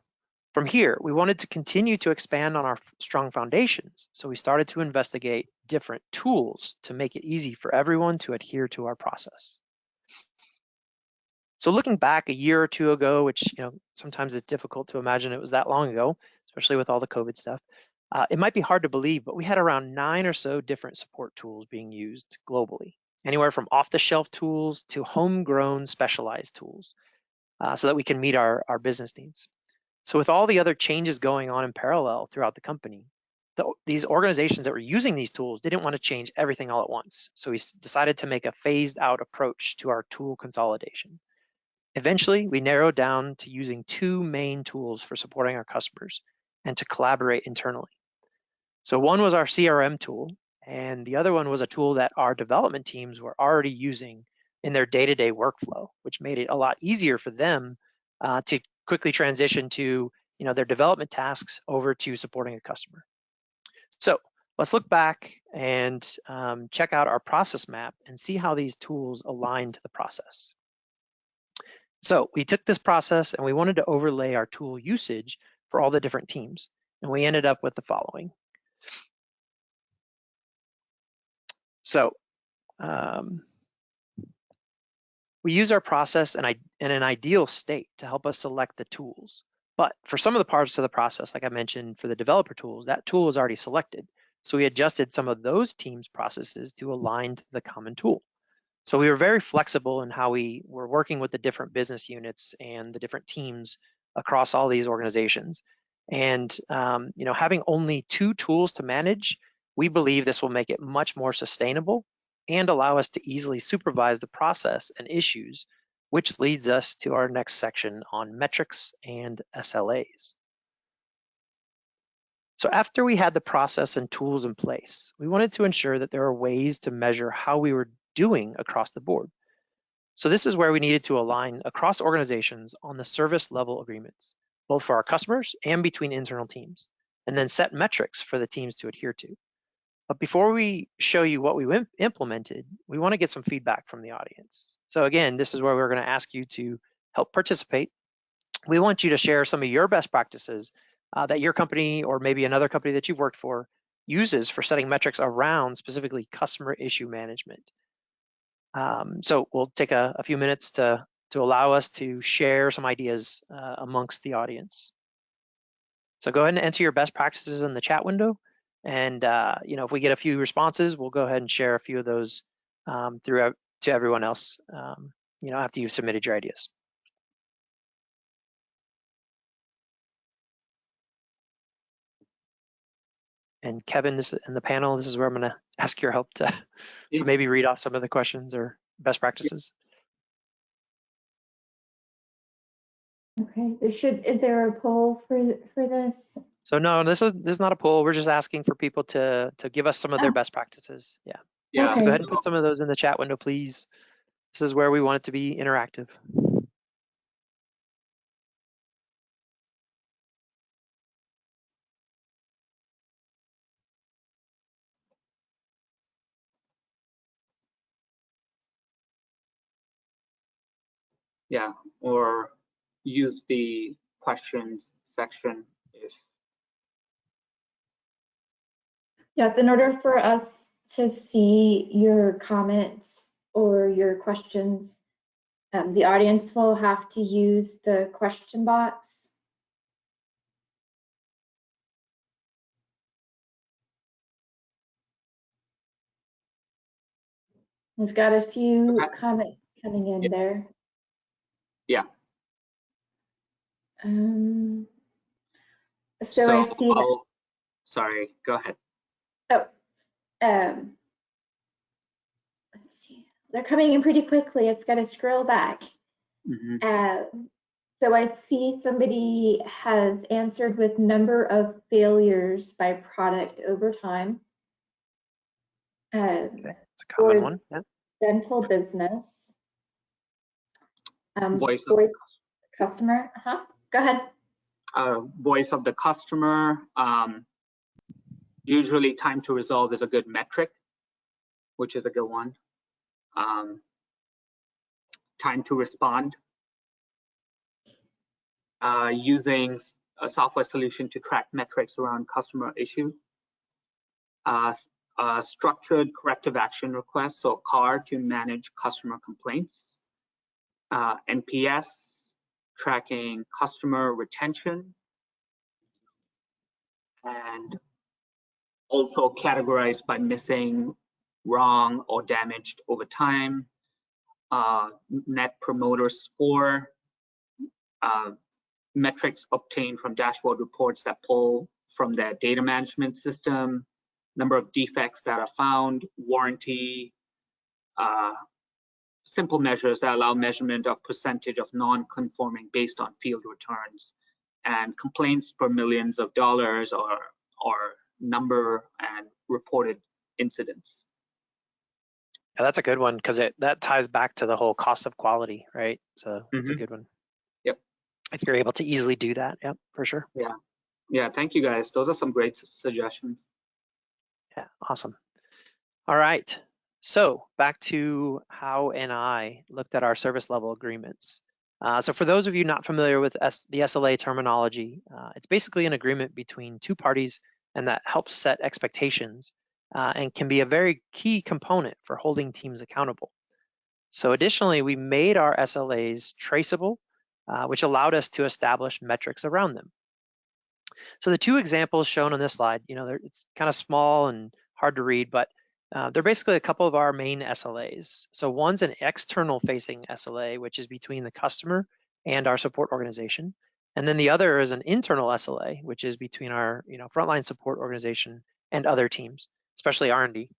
from here, we wanted to continue to expand on our strong foundations. So we started to investigate different tools to make it easy for everyone to adhere to our process. So looking back a year or two ago, which sometimes it's difficult to imagine it was that long ago, especially with all the COVID stuff, it might be hard to believe, but we had around 9 or so different support tools being used globally, anywhere from off-the-shelf tools to homegrown specialized tools, so that we can meet our business needs. So with all the other changes going on in parallel throughout the company, these organizations that were using these tools didn't want to change everything all at once. So we decided to make a phased out approach to our tool consolidation. Eventually, we narrowed down to using 2 main tools for supporting our customers and to collaborate internally. So one was our CRM tool, and the other one was a tool that our development teams were already using in their day-to-day workflow, which made it a lot easier for them to quickly transition to their development tasks over to supporting a customer. So let's look back and check out our process map and see how these tools align to the process. So we took this process and we wanted to overlay our tool usage for all the different teams, and we ended up with the following. So we use our process in an ideal state to help us select the tools. But for some of the parts of the process, like I mentioned, for the developer tools, that tool is already selected. So we adjusted some of those teams' processes to align to the common tool. So we were very flexible in how we were working with the different business units and the different teams across all these organizations. And having only 2 tools to manage, we believe this will make it much more sustainable and allow us to easily supervise the process and issues, which leads us to our next section on metrics and SLAs. So after we had the process and tools in place, we wanted to ensure that there are ways to measure how we were doing across the board. So this is where we needed to align across organizations on the service level agreements, both for our customers and between internal teams, and then set metrics for the teams to adhere to. But before we show you what we implemented, we want to get some feedback from the audience. So again, this is where we're going to ask you to help participate. We want you to share some of your best practices that your company or maybe another company that you've worked for uses for setting metrics around specifically customer issue management. So we'll take a few minutes to allow us to share some ideas amongst the audience. So go ahead and enter your best practices in the chat window. And if we get a few responses, we'll go ahead and share a few of those throughout to everyone else, after you've submitted your ideas. And Kevin, this in the panel, this is where I'm going to ask your help to Yeah. maybe read off some of the questions or best practices. Okay, is there a poll for this? So no, this is not a poll. We're just asking for people to give us some of their Oh. best practices. Yeah. Yeah. So Okay. go ahead and put some of those in the chat window, please. This is where we want it to be interactive. Yeah, or use the questions section if. Yes, in order for us to see your comments or your questions, the audience will have to use the question box. We've got a few Okay. comments coming in there. Yeah. So I see that. Sorry, go ahead. Oh, let's see. They're coming in pretty quickly. I've got to scroll back. So I see somebody has answered with number of failures by product over time. Okay, it's a common one. Yeah. Dental business. Voice of customer. Go ahead. Voice of the customer. Usually time to resolve is a good metric, which is a good one. Time to respond. Using a software solution to track metrics around customer issue. Structured corrective action requests, so CAR, to manage customer complaints. NPS, tracking customer retention. And also categorized by missing, wrong, or damaged over time. Net promoter score. Metrics obtained from dashboard reports that pull from their data management system, number of defects that are found, warranty, simple measures that allow measurement of percentage of non-conforming based on field returns, and complaints per millions of dollars or number and reported incidents. Yeah, that's a good one because that ties back to the whole cost of quality, right? So that's a good one. Yep. If you're able to easily do that, yep, for sure. Yeah, thank you guys. Those are some great suggestions. Yeah, awesome. All right, so back to how NI looked at our service level agreements. So for those of you not familiar with the SLA terminology, it's basically an agreement between two parties and that helps set expectations and can be a very key component for holding teams accountable. So additionally, we made our SLAs traceable, which allowed us to establish metrics around them. So the two examples shown on this slide, it's kind of small and hard to read, but they're basically a couple of our main SLAs. So one's an external facing SLA, which is between the customer and our support organization. And then the other is an internal SLA, which is between our frontline support organization and other teams, especially R&D.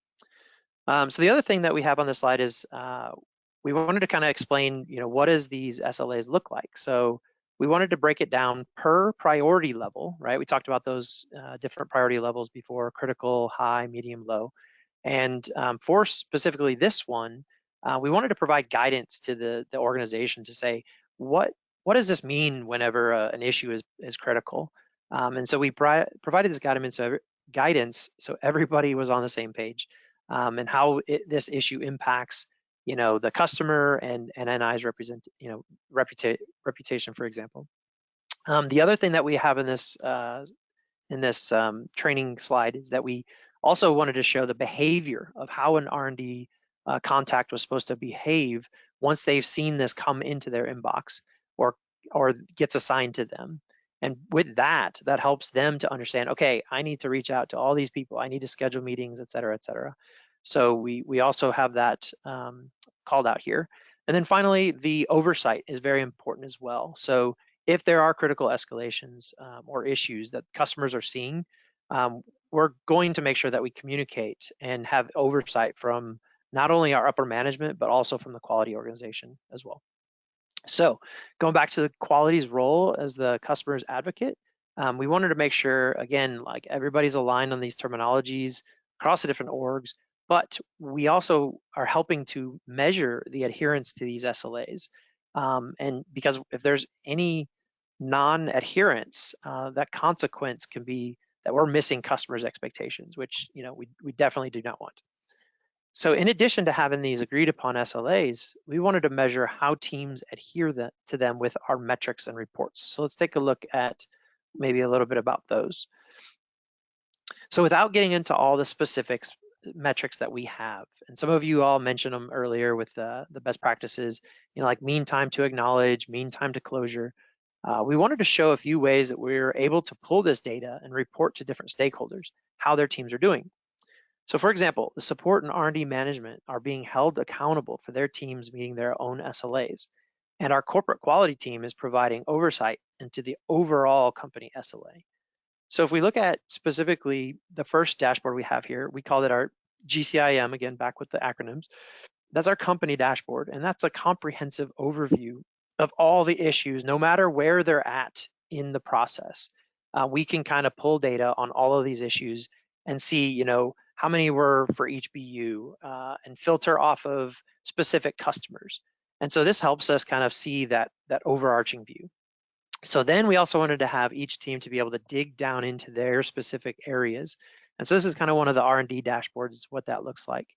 So the other thing that we have on this slide is we wanted to kind of explain, what does these SLAs look like? So we wanted to break it down per priority level, right? We talked about those different priority levels before: critical, high, medium, low. And for specifically this one, we wanted to provide guidance to the organization to say, what does this mean whenever an issue is critical? And so we provided this guidance so everybody was on the same page, and how this issue impacts the customer and NI's reputation, for example. The other thing that we have in this training slide is that we also wanted to show the behavior of how an R&D contact was supposed to behave once they've seen this come into their inbox or gets assigned to them. And with that helps them to understand, okay, I need to reach out to all these people, I need to schedule meetings, et cetera, et cetera. So we also have that called out here. And then finally, the oversight is very important as well. So if there are critical escalations or issues that customers are seeing, we're going to make sure that we communicate and have oversight from not only our upper management, but also from the quality organization as well. So going back to the quality's role as the customer's advocate, we wanted to make sure, again, like everybody's aligned on these terminologies across the different orgs, but we also are helping to measure the adherence to these SLAs. And because if there's any non-adherence, that consequence can be that we're missing customers' expectations, which we definitely do not want. So in addition to having these agreed upon SLAs, we wanted to measure how teams adhere to them with our metrics and reports. So let's take a look at maybe a little bit about those. So without getting into all the specifics metrics that we have, and some of you all mentioned them earlier with the best practices, like mean time to acknowledge, mean time to closure. We wanted to show a few ways that we're able to pull this data and report to different stakeholders how their teams are doing. So for example, the support and R&D management are being held accountable for their teams meeting their own SLAs. And our corporate quality team is providing oversight into the overall company SLA. So if we look at specifically the first dashboard we have here, we called it our GCIM, again, back with the acronyms. That's our company dashboard, and that's a comprehensive overview of all the issues, no matter where they're at in the process. We can kind of pull data on all of these issues and see, how many were for each BU, and filter off of specific customers. And so this helps us kind of see that overarching view. So then we also wanted to have each team to be able to dig down into their specific areas. And so this is kind of one of the R&D dashboards, what that looks like.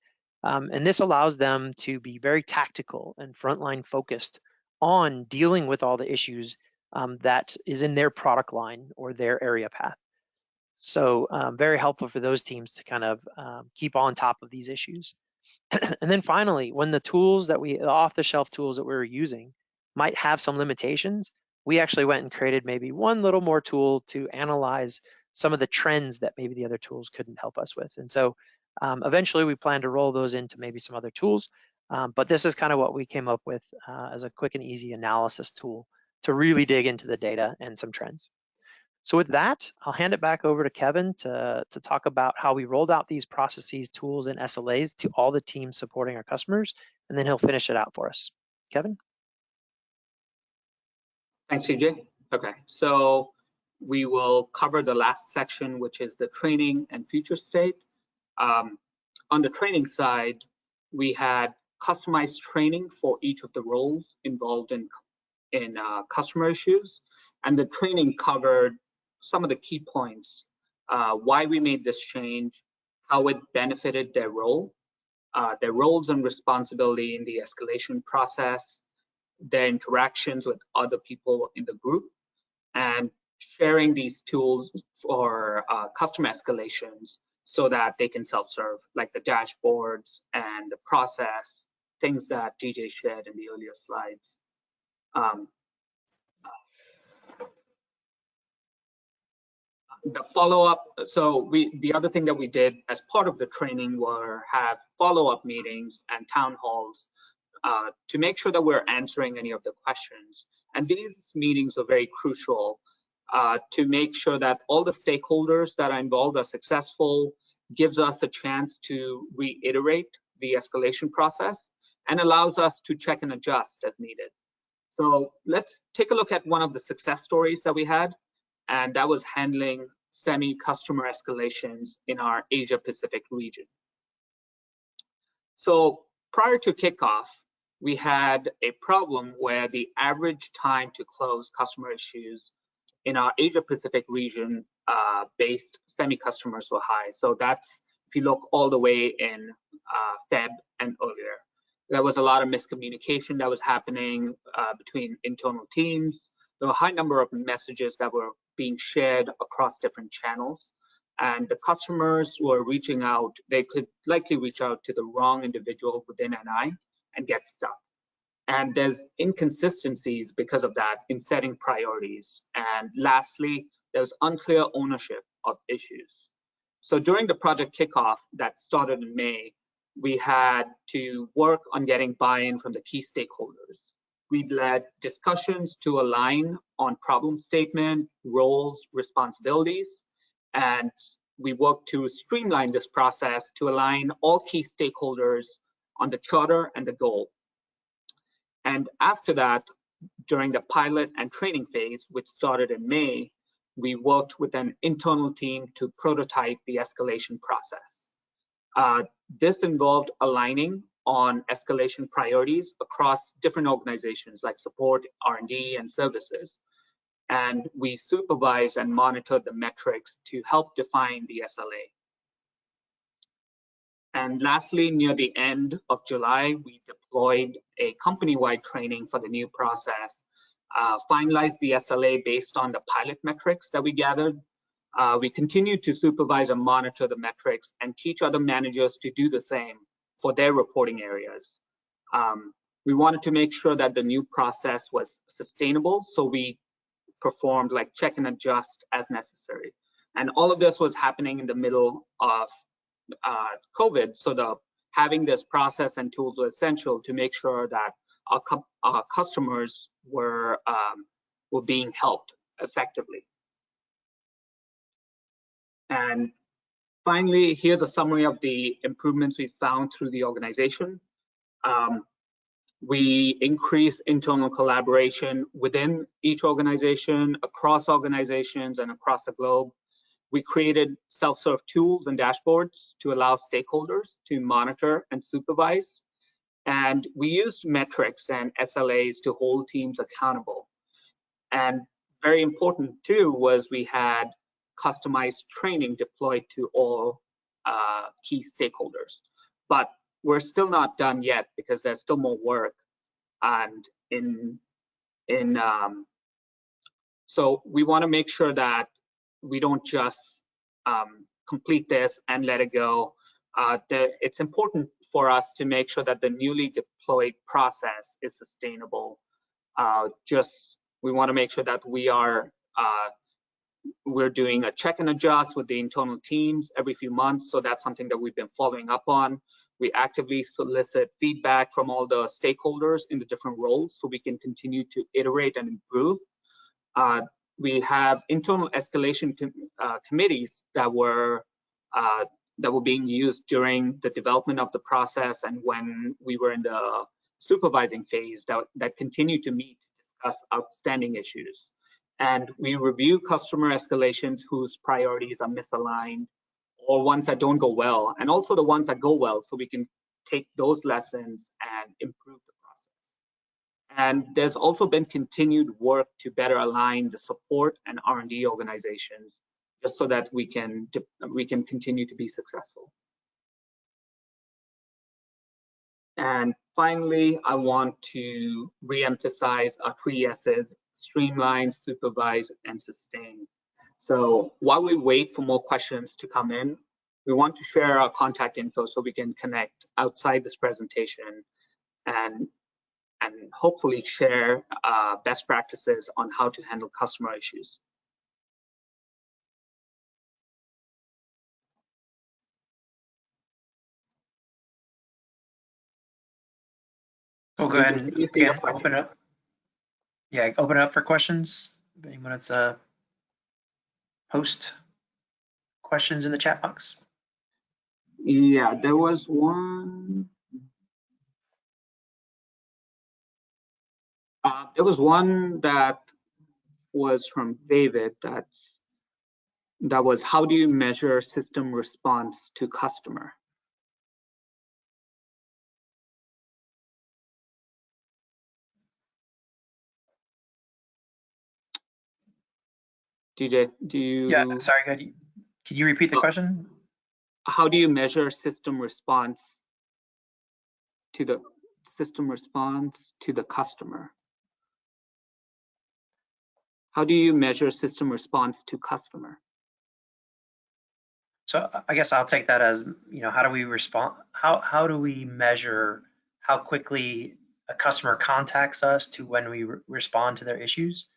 And this allows them to be very tactical and frontline focused on dealing with all the issues that is in their product line or their area path. So very helpful for those teams to kind of keep on top of these issues. And then finally, when the tools that the off-the-shelf tools that we were using might have some limitations, we actually went and created maybe one little more tool to analyze some of the trends that maybe the other tools couldn't help us with. And so eventually we plan to roll those into maybe some other tools, but this is kind of what we came up with as a quick and easy analysis tool to really dig into the data and some trends. So with that, I'll hand it back over to Kevin to talk about how we rolled out these processes, tools, and SLAs to all the teams supporting our customers, and then he'll finish it out for us. Kevin? Thanks, CJ. Okay, so we will cover the last section, which is the training and future state. On the training side, we had customized training for each of the roles involved in customer issues, and the training covered some of the key points, why we made this change, how it benefited their roles and responsibility in the escalation process, their interactions with other people in the group, and sharing these tools for customer escalations so that they can self-serve, like the dashboards and the process, things that DJ shared in the earlier slides. The follow-up, so the other thing that we did as part of the training were have follow-up meetings and town halls to make sure that we're answering any of the questions. And these meetings are very crucial to make sure that all the stakeholders that are involved are successful, gives us a chance to reiterate the escalation process, and allows us to check and adjust as needed. So let's take a look at one of the success stories that we had, and that was handling semi-customer escalations in our Asia Pacific region. So prior to kickoff, we had a problem where the average time to close customer issues in our Asia Pacific region based semi-customers were high. So that's, if you look all the way in Feb and earlier, there was a lot of miscommunication that was happening between internal teams. There were a high number of messages that were being shared across different channels, and the customers who are reaching out, they could likely reach out to the wrong individual within NI and get stuck. And there's inconsistencies because of that in setting priorities. And lastly, there's unclear ownership of issues. So during the project kickoff that started in May, we had to work on getting buy-in from the key stakeholders. We led discussions to align on problem statement, roles, responsibilities, and we worked to streamline this process to align all key stakeholders on the charter and the goal. And after that, during the pilot and training phase, which started in May, we worked with an internal team to prototype the escalation process. This involved aligning on escalation priorities across different organizations like support, R&D, and services. And we supervise and monitor the metrics to help define the SLA. And lastly, near the end of July, we deployed a company-wide training for the new process, finalized the SLA based on the pilot metrics that we gathered. We continue to supervise and monitor the metrics and teach other managers to do the same for their reporting areas. We wanted to make sure that the new process was sustainable, so we performed like check and adjust as necessary. And all of this was happening in the middle of COVID, so having this process and tools were essential to make sure that our customers were being helped effectively. And finally, here's a summary of the improvements we found through the organization. We increase internal collaboration within each organization, across organizations, and across the globe. We created self-serve tools and dashboards to allow stakeholders to monitor and supervise. And we used metrics and SLAs to hold teams accountable. And very important too was we had customized training deployed to all key stakeholders. But we're still not done yet because there's still more work. And so we want to make sure that we don't just complete this and let it go. It's important for us to make sure that the newly deployed process is sustainable. We want to make sure that we're doing a check and adjust with the internal teams every few months. So that's something that we've been following up on. We actively solicit feedback from all the stakeholders in the different roles so we can continue to iterate and improve. We have internal escalation committees that were being used during the development of the process and when we were in the supervising phase that continue to meet to discuss outstanding issues. And we review customer escalations whose priorities are misaligned or ones that don't go well, and also the ones that go well, so we can take those lessons and improve the process. And there's also been continued work to better align the support and R&D organizations, just so that we can continue to be successful. And finally, I want to re-emphasize our 3 S's: streamline, supervise, and sustain. So while we wait for more questions to come in, we want to share our contact info so we can connect outside this presentation and hopefully share best practices on how to handle customer issues. So go ahead and again, open up. Yeah, open it up for questions. If anyone wants to post questions in the chat box. Yeah, there was one. There was one that was from David. That was, how do you measure system response to customer? DJ, do you? Yeah, sorry, can you repeat the question? How do you measure system response to the customer? How do you measure system response to customer? So I guess I'll take that as, how do we respond? How do we measure how quickly a customer contacts us to when we respond to their issues?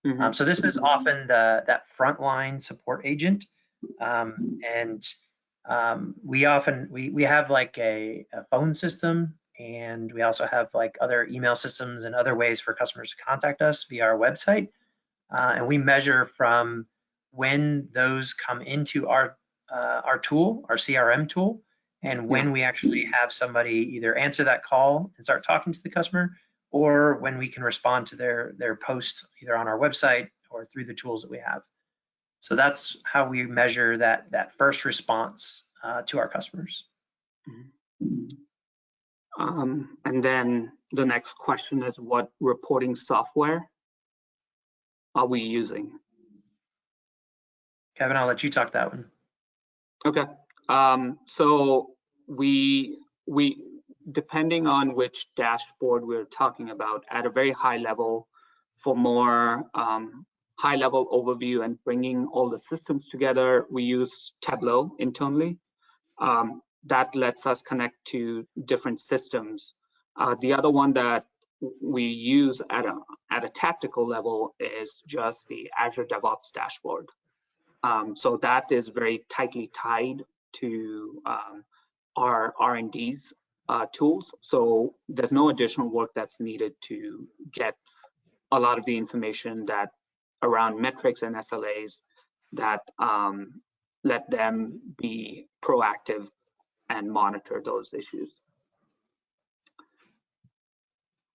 Mm-hmm. So this is often that frontline support agent, and we have like a phone system, and we also have like other email systems and other ways for customers to contact us via our website, and we measure from when those come into our our tool, our CRM tool, and when we actually have somebody either answer that call and start talking to the customer, or when we can respond to their post either on our website or through the tools that we have. So that's how we measure that first response to our customers. And then the next question is, what reporting software are we using? Kevin, I'll let you talk that one. Okay. So we depending on which dashboard we're talking about, at a very high level, for more high level overview and bringing all the systems together, we use Tableau internally. That lets us connect to different systems. The other one that we use at a tactical level is just the Azure DevOps dashboard. So that is very tightly tied to our R&D's tools. So there's no additional work that's needed to get a lot of the information that around metrics and SLAs that let them be proactive and monitor those issues.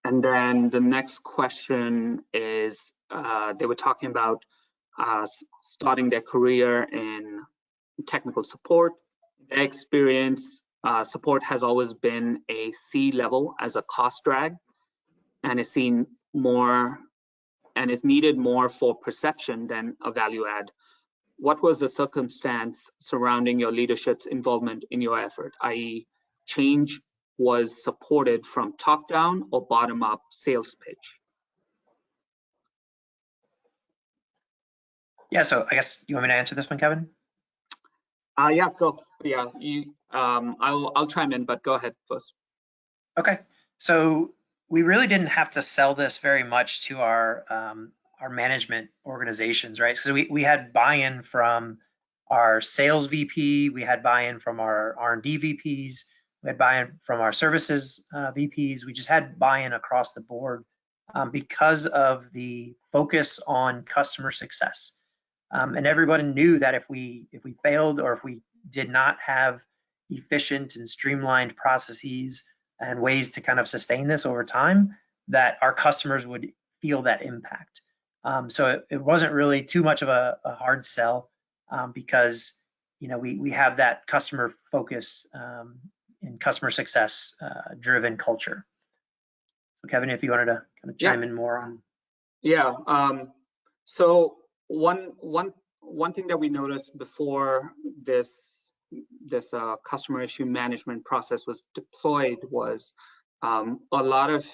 And then the next question is, they were talking about starting their career in technical support. Their experience, support has always been a C level as a cost drag, and is seen more and is needed more for perception than a value add. What was the circumstance surrounding your leadership's involvement in your effort, i.e. change was supported from top down or bottom up sales pitch? Yeah, so I guess you want me to answer this one, Kevin? Yeah, go. Yeah, I'll chime in, but go ahead first. Okay, so we really didn't have to sell this very much to our management organizations, right? So we had buy-in from our sales VP, we had buy-in from our R&D VPs, we had buy-in from our services VPs. We just had buy-in across the board because of the focus on customer success. And everyone knew that if we failed or if we did not have efficient and streamlined processes and ways to kind of sustain this over time, that our customers would feel that impact. So it wasn't really too much of a hard sell because we have that customer focus and customer success driven culture. So Kevin, if you wanted to kind of chime in more on. Yeah. So one thing that we noticed before this customer issue management process was deployed was a lot of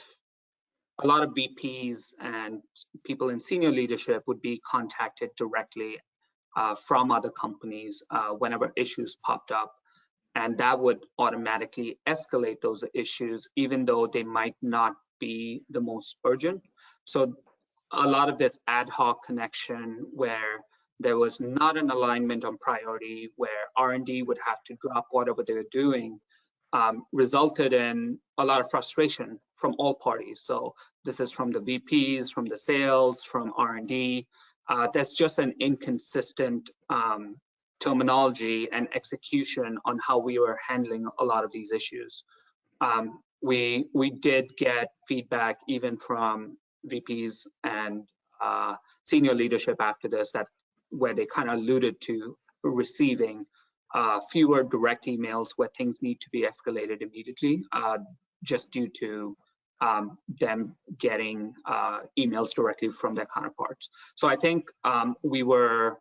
VPs and people in senior leadership would be contacted directly from other companies whenever issues popped up, and that would automatically escalate those issues even though they might not be the most urgent. So a lot of this ad hoc connection where there was not an alignment on priority, where R&D would have to drop whatever they were doing, resulted in a lot of frustration from all parties. So this is from the VPs, from the sales, from R&D. There's just an inconsistent terminology and execution on how we were handling a lot of these issues. We did get feedback even from VPs and senior leadership after this, that where they kind of alluded to receiving fewer direct emails where things need to be escalated immediately, just due to them getting emails directly from their counterparts. So I think we were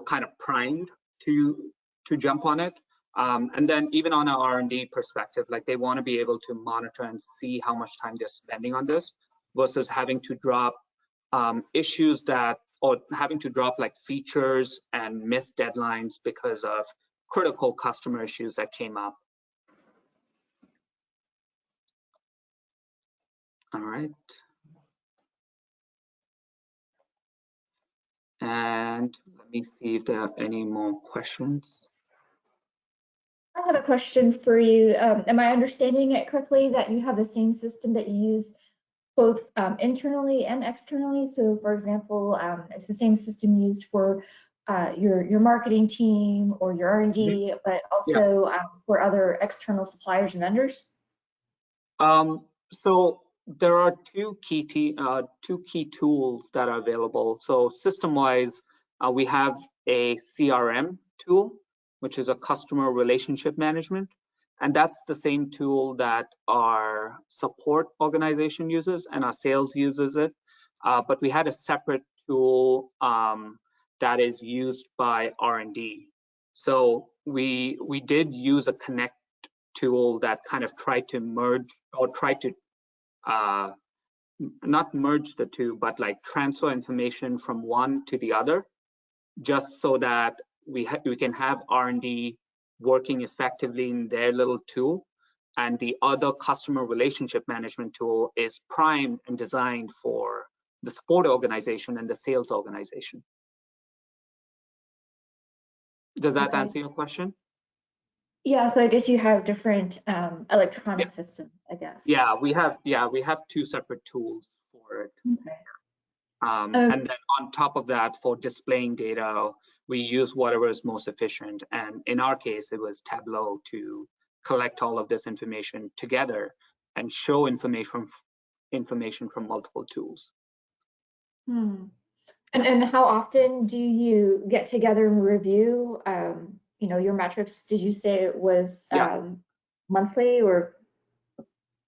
kind of primed to jump on it. And then even on our R&D perspective, like they want to be able to monitor and see how much time they're spending on this versus having to drop issues or having to drop like features and miss deadlines because of critical customer issues that came up. All right. And let me see if there are any more questions. I have a question for you. Am I understanding it correctly that you have the same system that you use both internally and externally? So for example, it's the same system used for your marketing team or your R&D, but also for other external suppliers and vendors? So there are two key tools that are available. So system-wise, we have a CRM tool, which is a customer relationship management. And that's the same tool that our support organization uses and our sales uses it. But we had a separate tool that is used by R&D. So we did use a connect tool that kind of tried to merge or tried to not merge the two, but like transfer information from one to the other, just so that we can have R&D working effectively in their little tool, and the other customer relationship management tool is primed and designed for the support organization and the sales organization. Does that answer your question? Yeah, so I guess you have different electronic systems, I guess. Yeah, we have two separate tools for it. Okay. And then on top of that, for displaying data, we use whatever is most efficient. And in our case, it was Tableau to collect all of this information together and show information from multiple tools. And how often do you get together and review, your metrics? Did you say it was monthly or?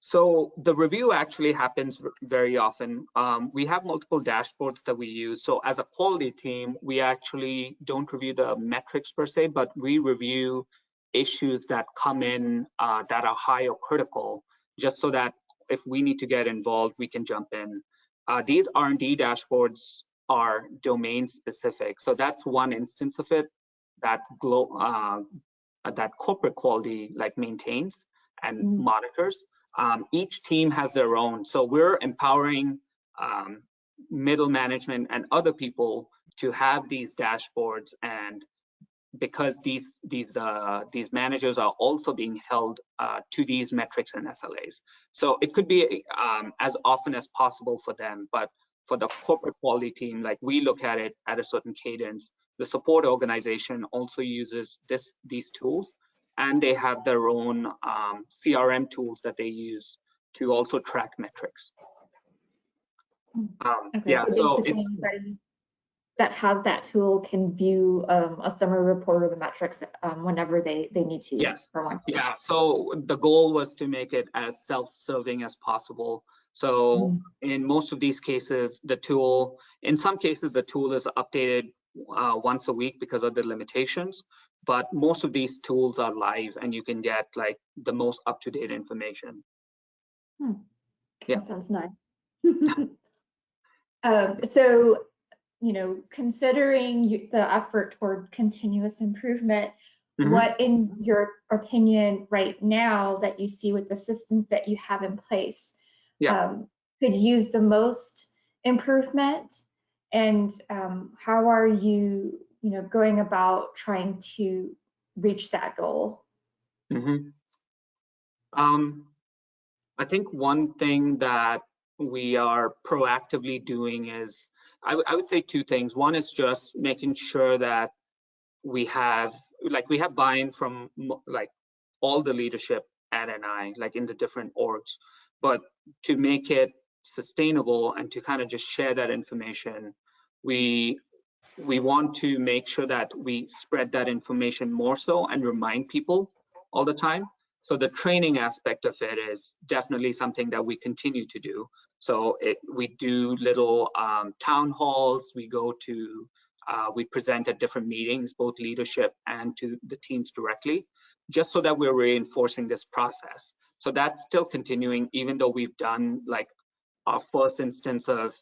So the review actually happens very often. We have multiple dashboards that we use. So as a quality team, we actually don't review the metrics per se, but we review issues that come in that are high or critical, just so that if we need to get involved, we can jump in. These R&D dashboards are domain specific. So that's one instance of it that corporate quality maintains and monitors. Each team has their own. So we're empowering middle management and other people to have these dashboards, and because these managers are also being held to these metrics and SLAs. So it could be as often as possible for them, but for the corporate quality team, we look at it at a certain cadence. The support organization also uses these tools, and they have their own CRM tools that they use to also track metrics. So it's that has that tool can view a summary report of the metrics whenever they need to. Yes. Yeah. So the goal was to make it as self-serving as possible. So in most of these cases, in some cases, the tool is updated once a week because of the limitations, but most of these tools are live and you can get the most up-to-date information. That sounds nice. So, considering the effort toward continuous improvement, what, in your opinion, right now that you see with the systems that you have in place, could use the most improvement, and how are you, going about trying to reach that goal? I think one thing that we are proactively doing is, I would say two things. One is just making sure that we have buy-in from all the leadership at NI, in the different orgs, but to make it sustainable and to kind of just share that information, we want to make sure that we spread that information more so and remind people all the time. So the training aspect of it is definitely something that we continue to do. So we do little town halls, we present at different meetings, both leadership and to the teams directly, just so that we're reinforcing this process. So that's still continuing, even though we've done our first instance of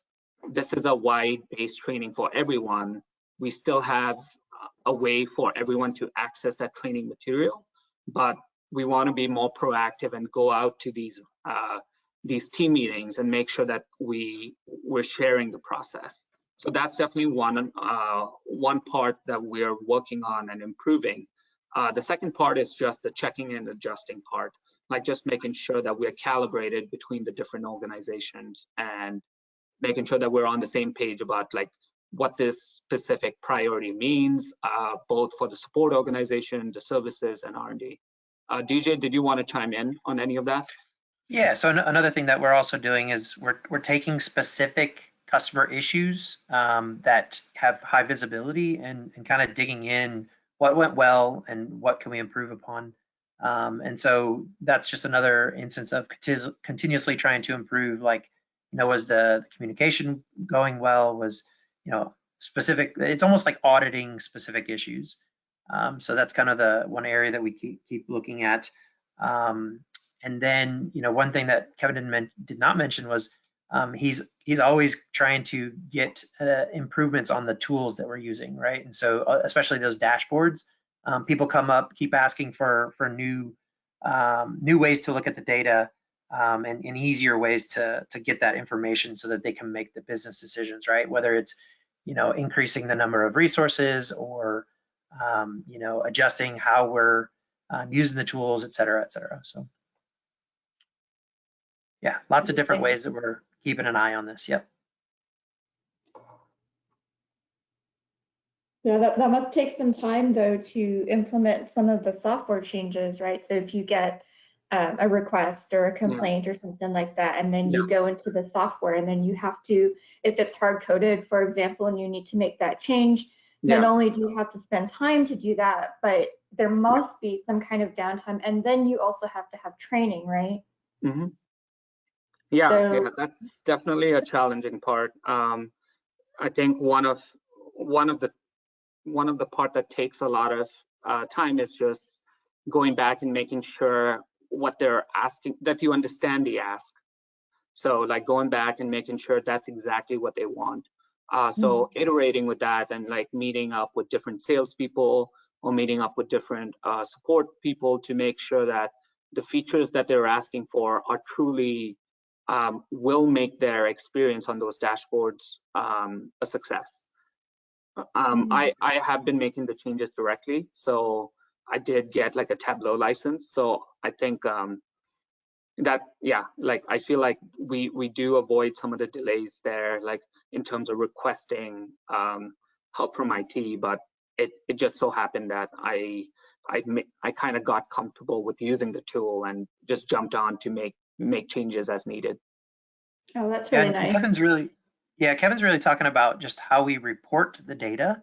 this is a wide-based training for everyone. We still have a way for everyone to access that training material, but we want to be more proactive and go out to these team meetings and make sure that we're sharing the process. So that's definitely one part that we're working on and improving. The second part is just the checking and adjusting part, just making sure that we're calibrated between the different organizations and making sure that we're on the same page about what this specific priority means, both for the support organization, the services, and R&D. DJ, did you want to chime in on any of that? Yeah, so another thing that we're also doing is we're taking specific customer issues that have high visibility and kind of digging in what went well and what can we improve upon. And so that's just another instance of continuously trying to improve, like, was the communication going well? Was, specific, it's almost like auditing specific issues. So that's kind of the one area that we keep looking at. And then, one thing that Kevin did not mention was he's always trying to get improvements on the tools that we're using, right? And so especially those dashboards, people come up, keep asking for new ways to look at the data and easier ways to get that information so that they can make the business decisions, right? Whether it's increasing the number of resources or adjusting how we're using the tools, et cetera, et cetera. So yeah, lots of different ways that we're keeping an eye on this. Yep. Yeah, that must take some time though to implement some of the software changes, right? So if you get a request or a complaint or something like that, and then you go into the software and then you have to, if it's hard coded, for example, and you need to make that change, not only do you have to spend time to do that, but there must be some kind of downtime. And then you also have to have training, right? Mm-hmm. Yeah, that's definitely a challenging part. I think one of the part that takes a lot of time is just going back and making sure what they're asking, that you understand the ask. So like going back and making sure that's exactly what they want. So iterating with that and like meeting up with different salespeople or meeting up with different support people to make sure that the features that they're asking for are truly will make their experience on those dashboards a success. I have been making the changes directly, so I did get like a Tableau license. So I think that, like I feel like we do avoid some of the delays there, like in terms of requesting help from IT. But it just so happened that I kind of got comfortable with using the tool and just jumped on to make changes as needed. Oh, that's really nice. Kevin's really talking about just how we report the data.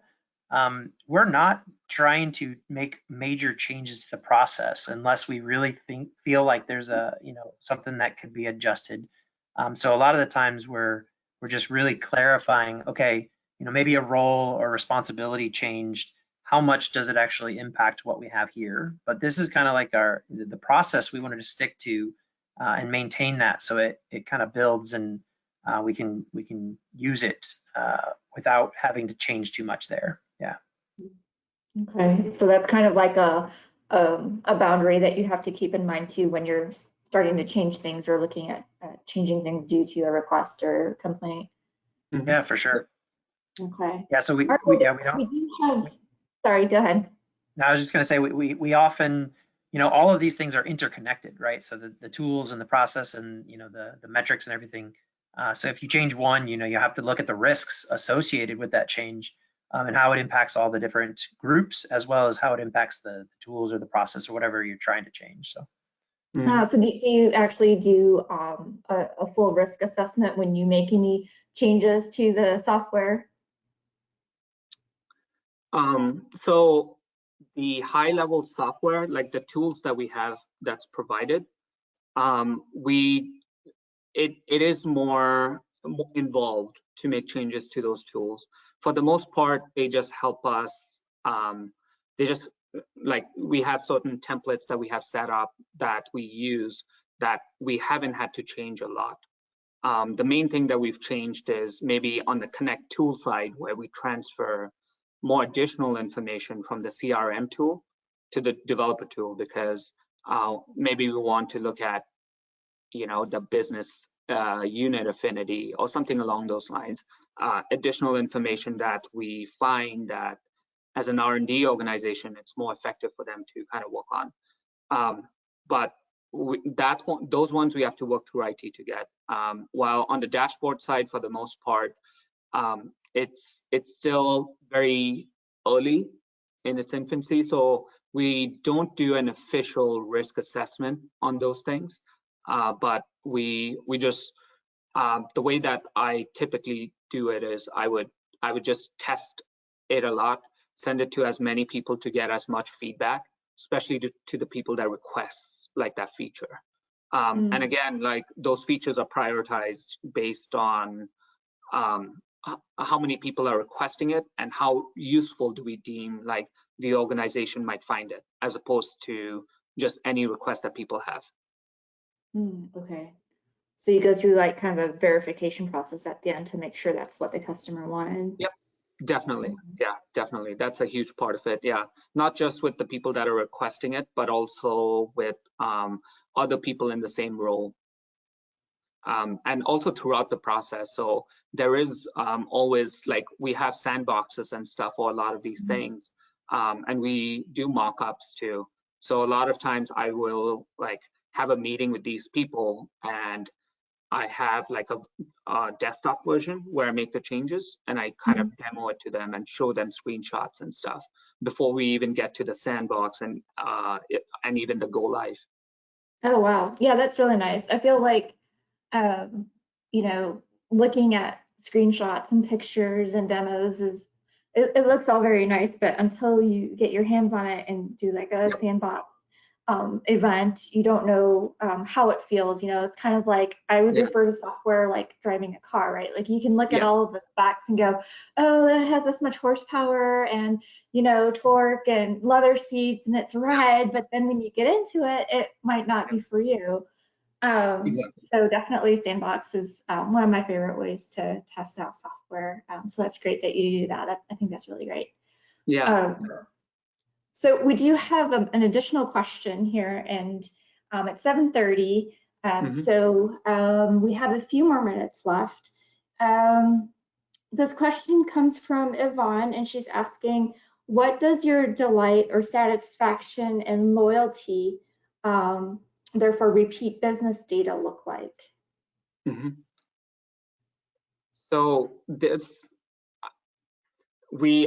We're not trying to make major changes to the process unless we really feel like there's something that could be adjusted. So a lot of the times we're just really clarifying, okay, maybe a role or responsibility changed. How much does it actually impact what we have here? But this is kind of like the process we wanted to stick to and maintain that, so it kind of builds and we can use it without having to change too much there. Yeah. Okay, so that's kind of like a boundary that you have to keep in mind too when you're starting to change things or looking at changing things due to a request or complaint. Yeah, for sure. Okay. Yeah, so we don't. Sorry, go ahead. I was just going to say we often, all of these things are interconnected, right? So the tools and the process and the metrics and everything. So if you change one, you have to look at the risks associated with that change and how it impacts all the different groups, as well as how it impacts the tools or the process or whatever you're trying to change. So. So do you actually do a full risk assessment when you make any changes to the software? So the high-level software, like the tools that we have that's provided, it is more involved to make changes to those tools. For the most part, they just help us. We have certain templates that we have set up that we use that we haven't had to change a lot. The main thing that we've changed is maybe on the Connect tool side, where we transfer more additional information from the CRM tool to the developer tool, because maybe we want to look at, the business unit affinity or something along those lines. Additional information that we find that as an R&D organization, it's more effective for them to kind of work on. But those ones we have to work through IT to get. While on the dashboard side, for the most part, it's still very early in its infancy, so we don't do an official risk assessment on those things, but we just the way that I typically do it is I would just test it a lot, send it to as many people to get as much feedback, especially to the people that request like that feature. And again, like those features are prioritized based on how many people are requesting it and how useful do we deem like the organization might find it, as opposed to just any request that people have. Okay. So you go through like kind of a verification process at the end to make sure that's what the customer wanted. Yep, definitely. Yeah, definitely. That's a huge part of it. Yeah, not just with the people that are requesting it, but also with other people in the same role. And also throughout the process. So there is always like, we have sandboxes and stuff for a lot of these things. And we do mock-ups too. So a lot of times I will like have a meeting with these people, and I have like a desktop version where I make the changes and I kind of demo it to them and show them screenshots and stuff before we even get to the sandbox and even the go live. Oh, wow. Yeah, that's really nice. I feel like, you know, looking at screenshots and pictures and demos it looks all very nice, but until you get your hands on it and do like a sandbox event, you don't know how it feels. You know, it's kind of like, I would refer to software like driving a car, right? Like you can look at all of the specs and go, oh, it has this much horsepower and, you know, torque and leather seats and it's red, but then when you get into it, it might not be for you. So definitely Sandbox is one of my favorite ways to test out software. So that's great that you do that. I think that's really great. Yeah. So we do have an additional question here, and it's 7:30. So we have a few more minutes left. This question comes from Yvonne, and she's asking, what does your delight or satisfaction and loyalty, therefore repeat business data, look like? So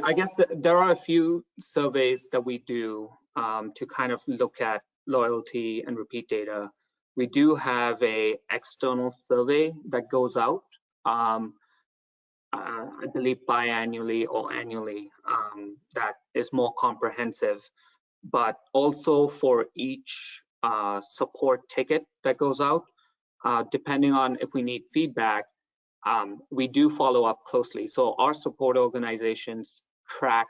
I guess there are a few surveys that we do to kind of look at loyalty and repeat data. We do have a external survey that goes out, I believe biannually or annually, that is more comprehensive. But also for each support ticket that goes out, depending on if we need feedback, we do follow up closely. So our support organizations track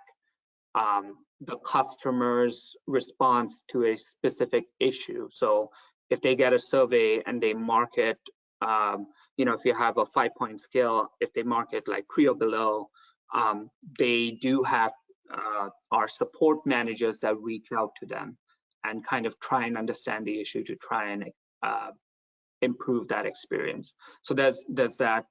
the customer's response to a specific issue. So if they get a survey and they mark it, you know, if you have a 5-point scale, if they mark it like 3 or below, they do have our support managers that reach out to them and kind of try and understand the issue to try and improve that experience. So there's that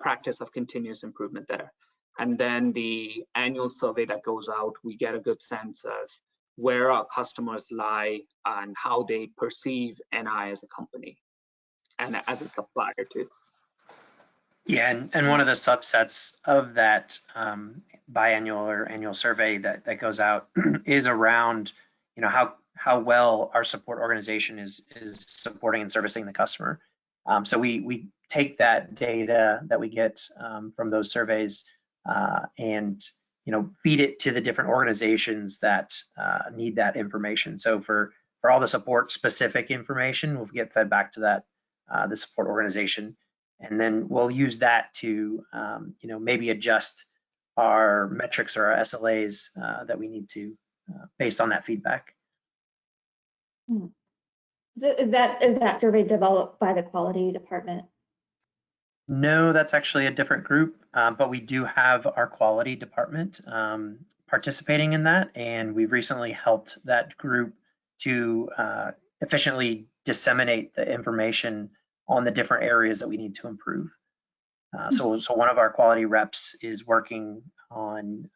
practice of continuous improvement there. And then the annual survey that goes out, we get a good sense of where our customers lie and how they perceive NI as a company and as a supplier too. Yeah, and one of the subsets of that biannual or annual survey that goes out is around, you know, how well our support organization is supporting and servicing the customer. So we take that data that we get from those surveys and, you know, feed it to the different organizations that need that information. So for all the support specific information, we'll get fed back to that the support organization, and then we'll use that to you know, maybe adjust our metrics or our SLAs that we need to based on that feedback. Is that survey developed by the quality department? No, that's actually a different group, but we do have our quality department participating in that, and we've recently helped that group to efficiently disseminate the information on the different areas that we need to improve. So one of our quality reps is working on,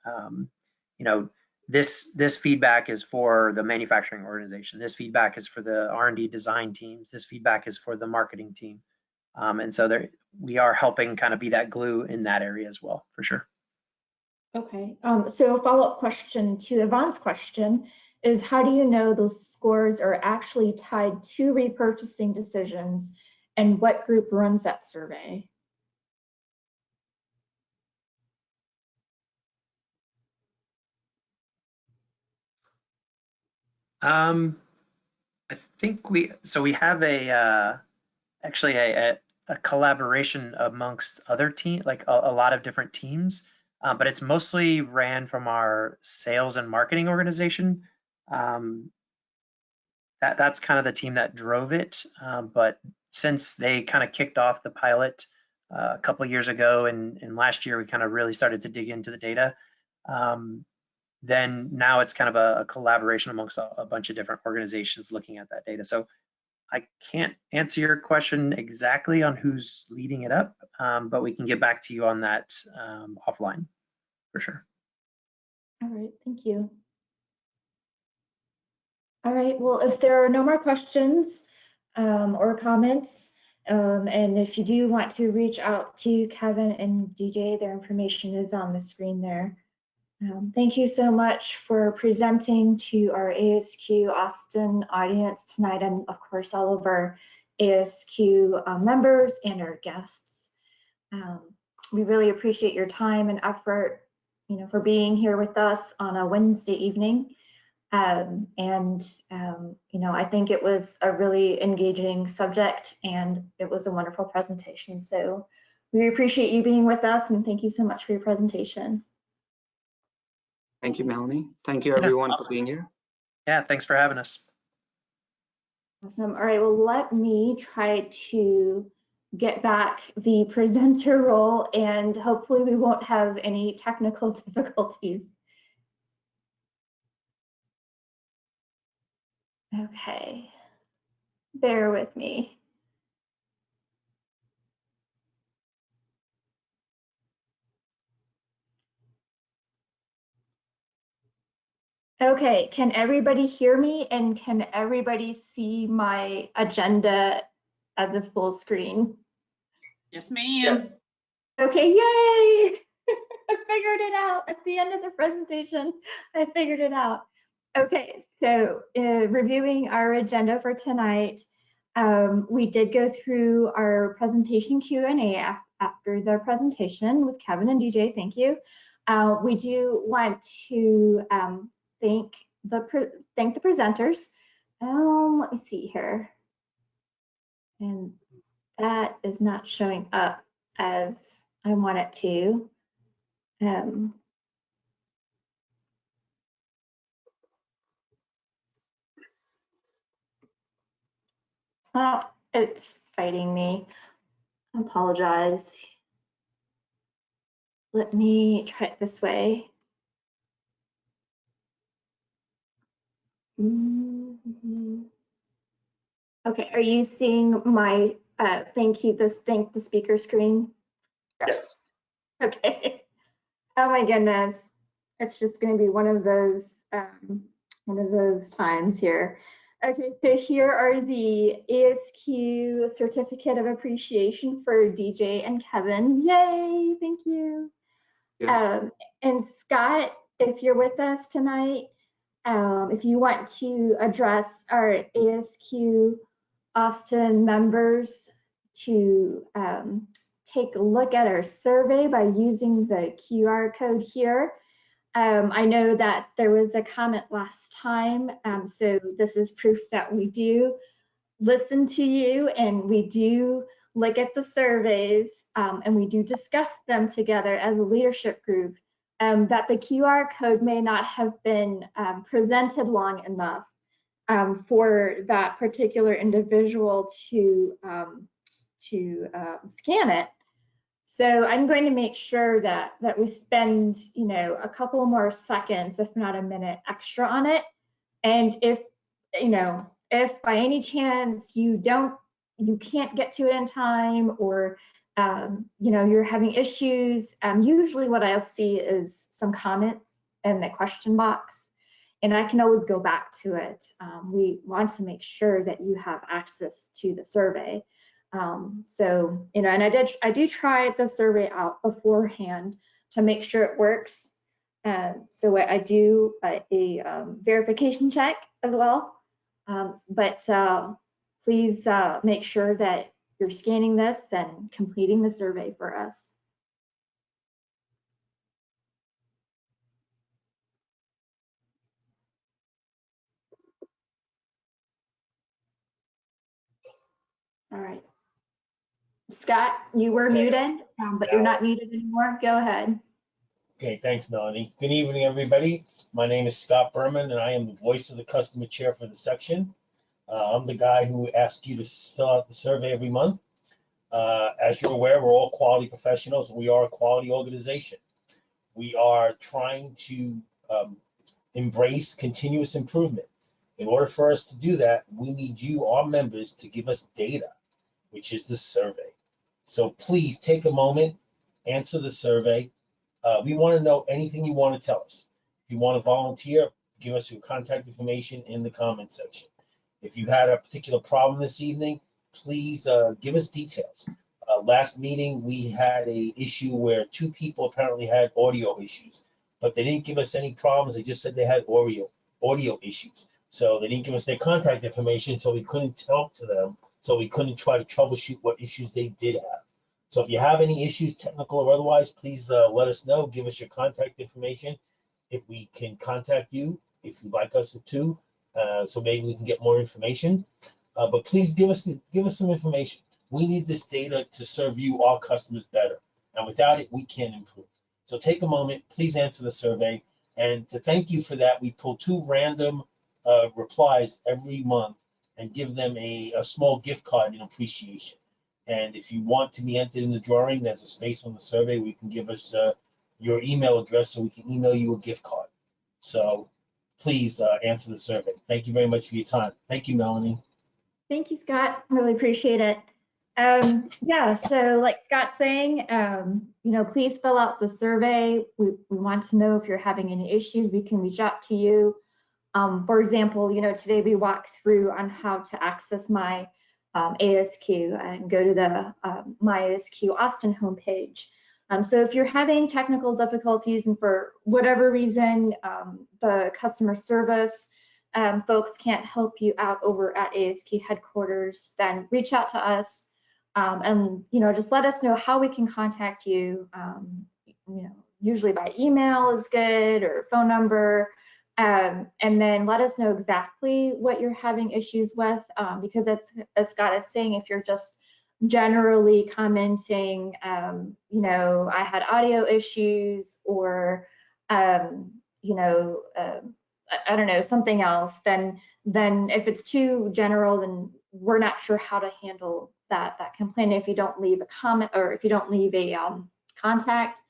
you know, this feedback is for the manufacturing organization. This feedback is for the R&D design teams. This feedback is for the marketing team. And so we are helping kind of be that glue in that area as well, for sure. Okay, so a follow-up question to Yvonne's question is, how do you know those scores are actually tied to repurchasing decisions, and what group runs that survey? I think we have actually a collaboration amongst other teams, like a lot of different teams, but it's mostly ran from our sales and marketing organization. That's kind of the team that drove it, but since they kind of kicked off the pilot a couple of years ago, and last year we kind of really started to dig into the data, then now it's kind of a collaboration amongst a bunch of different organizations looking at that data. So I can't answer your question exactly on who's leading it up, but we can get back to you on that offline for sure. All right, thank you. All right, well, if there are no more questions or comments, and if you do want to reach out to Kevin and DJ, their information is on the screen there. Thank you so much for presenting to our ASQ Austin audience tonight, and of course all of our ASQ members and our guests. We really appreciate your time and effort, for being here with us on a Wednesday evening. I think it was a really engaging subject, and it was a wonderful presentation. So we appreciate you being with us, and thank you so much for your presentation. Thank you, Melanie. Thank you, everyone, for being here. Yeah, thanks for having us. Awesome. All right, well, let me try to get back the presenter role, and hopefully we won't have any technical difficulties. Okay, bear with me. Okay, can everybody hear me, and can everybody see my agenda as a full screen? Yes, ma'am. Yes. Okay, yay! I figured it out at the end of the presentation. I figured it out. Okay, so reviewing our agenda for tonight, we did go through our presentation Q&A after the presentation with Kevin and DJ. Thank you. We do want to thank the presenters. Let me see here, and that is not showing up as I want it to. Oh, it's fighting me. I apologize. Let me try it this way. Okay, are you seeing my thank the speaker screen? Yes. Okay. Oh my goodness. It's just going to be one of those times here. Okay, so here are the ASQ Certificate of Appreciation for DJ and Kevin. Yay, thank you. Yeah. And Scott, if you're with us tonight, if you want to address our ASQ Austin members to take a look at our survey by using the QR code here. I know that there was a comment last time, so this is proof that we do listen to you, and we do look at the surveys, and we do discuss them together as a leadership group, that the QR code may not have been presented long enough for that particular individual to scan it. So I'm going to make sure that we spend, a couple more seconds, if not a minute, extra on it. And if by any chance you can't get to it in time, or you're having issues, usually what I'll see is some comments in the question box, and I can always go back to it. We want to make sure that you have access to the survey. So, you know, and I do try the survey out beforehand to make sure it works. So I do a verification check as well. But please make sure that you're scanning this and completing the survey for us. All right. Scott, you were muted, but you're not muted anymore. Go ahead. Okay, thanks, Melanie. Good evening, everybody. My name is Scott Berman, and I am the voice of the customer chair for the section. I'm the guy who asks you to fill out the survey every month. As you're aware, we're all quality professionals, and we are a quality organization. We are trying to embrace continuous improvement. In order for us to do that, we need you, our members, to give us data, which is the survey. So please take a moment, answer the survey. We want to know anything you want to tell us. If you want to volunteer, give us your contact information in the comment section. If you had a particular problem this evening, please give us details. Last meeting, we had an issue where 2 people apparently had audio issues, but they didn't give us any problems. They just said they had audio issues. So they didn't give us their contact information, so we couldn't talk to them. So we couldn't try to troubleshoot what issues they did have. So if you have any issues, technical or otherwise, please let us know. Give us your contact information if we can contact you, if you'd like us to, so maybe we can get more information. But please give us some information. We need this data to serve you, our customers, better. And without it, we can't improve. So take a moment, please answer the survey. And to thank you for that, we pull 2 random replies every month and give them a small gift card in appreciation. And if you want to be entered in the drawing, there's a space on the survey where you can give us your email address so we can email you a gift card. So please answer the survey. Thank you very much for your time. Thank you, Melanie. Thank you, Scott. Really appreciate it. Yeah, so like Scott's saying, you know, please fill out the survey. We want to know if you're having any issues. We can reach out to you. For example, you know, today we walked through on how to access my ASQ and go to the My ASQ Austin homepage. So if you're having technical difficulties and for whatever reason the customer service folks can't help you out over at ASQ headquarters, then reach out to us and, you know, just let us know how we can contact you. You know, usually by email is good, or phone number. And then let us know exactly what you're having issues with, because as Scott is saying, if you're just generally commenting, you know, I had audio issues, or, you know, I don't know, something else, then if it's too general, then we're not sure how to handle that complaint. If you don't leave a comment, or if you don't leave a contact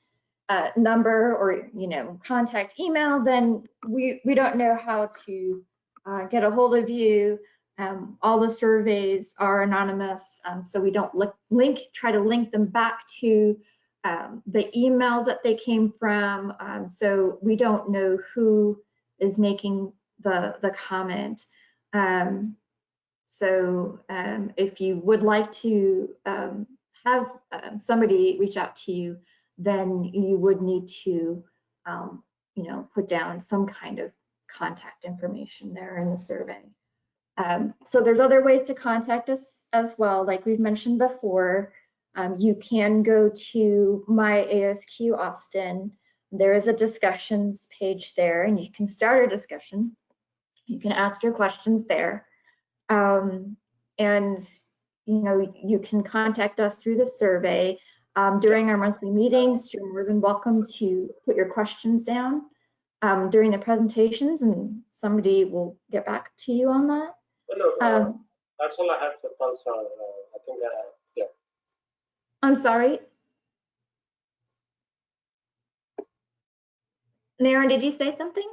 number, or, you know, contact email, then we don't know how to get a hold of you. All the surveys are anonymous, so we don't try to link them back to the emails that they came from. So we don't know who is making the comment. So if you would like to have somebody reach out to you, then you would need to, you know, put down some kind of contact information there in the survey. So there's other ways to contact us as well. Like we've mentioned before, you can go to My ASQ Austin. There is a discussions page there, and you can start a discussion. You can ask your questions there. And, you know, you can contact us through the survey. During our monthly meetings, you're more than welcome to put your questions down during the presentations, and somebody will get back to you on that. No, that's all I had for Pulsar. I think yeah. I'm sorry. Nara, did you say something?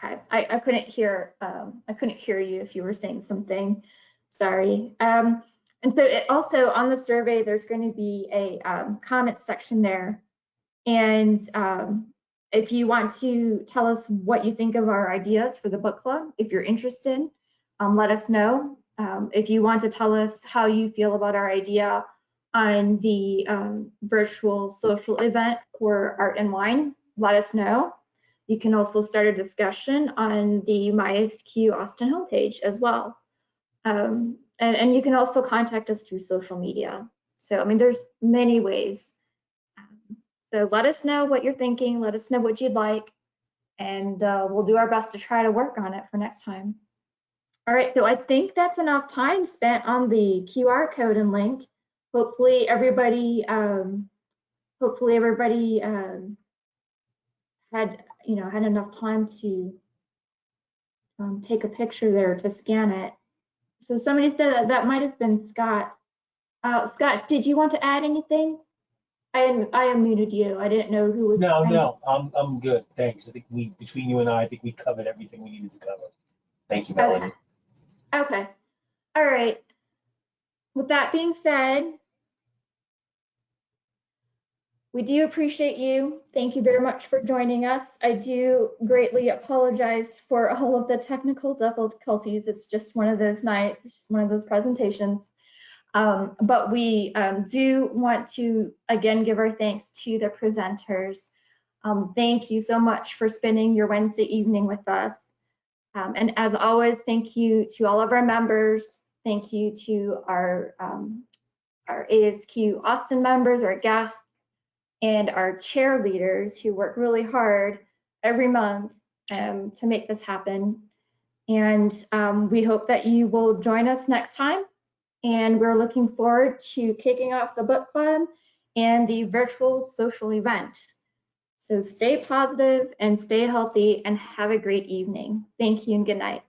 Okay, I couldn't hear. I couldn't hear you if you were saying something. Sorry. And so it also on the survey, there's going to be a comment section there. And if you want to tell us what you think of our ideas for the book club, if you're interested, let us know. If you want to tell us how you feel about our idea on the virtual social event for Art and Wine, let us know. You can also start a discussion on the ASQ Austin homepage as well. And you can also contact us through social media. So, I mean, there's many ways. So let us know what you're thinking. Let us know what you'd like. And we'll do our best to try to work on it for next time. All right, so I think that's enough time spent on the QR code and link. Hopefully everybody had had enough time to take a picture there to scan it. So somebody said that might have been Scott. Scott, did you want to add anything? I unmuted you. I didn't know who was. No, I'm good. Thanks. I think between you and I think we covered everything we needed to cover. Thank you, Melanie. Okay. All right. With that being said, we do appreciate you. Thank you very much for joining us. I do greatly apologize for all of the technical difficulties. It's just one of those nights, one of those presentations. But we do want to, again, give our thanks to the presenters. Thank you so much for spending your Wednesday evening with us. And as always, thank you to all of our members. Thank you to our ASQ Austin members, our guests, and our chair leaders who work really hard every month to make this happen. And we hope that you will join us next time. And we're looking forward to kicking off the book club and the virtual social event. So stay positive and stay healthy and have a great evening. Thank you and good night.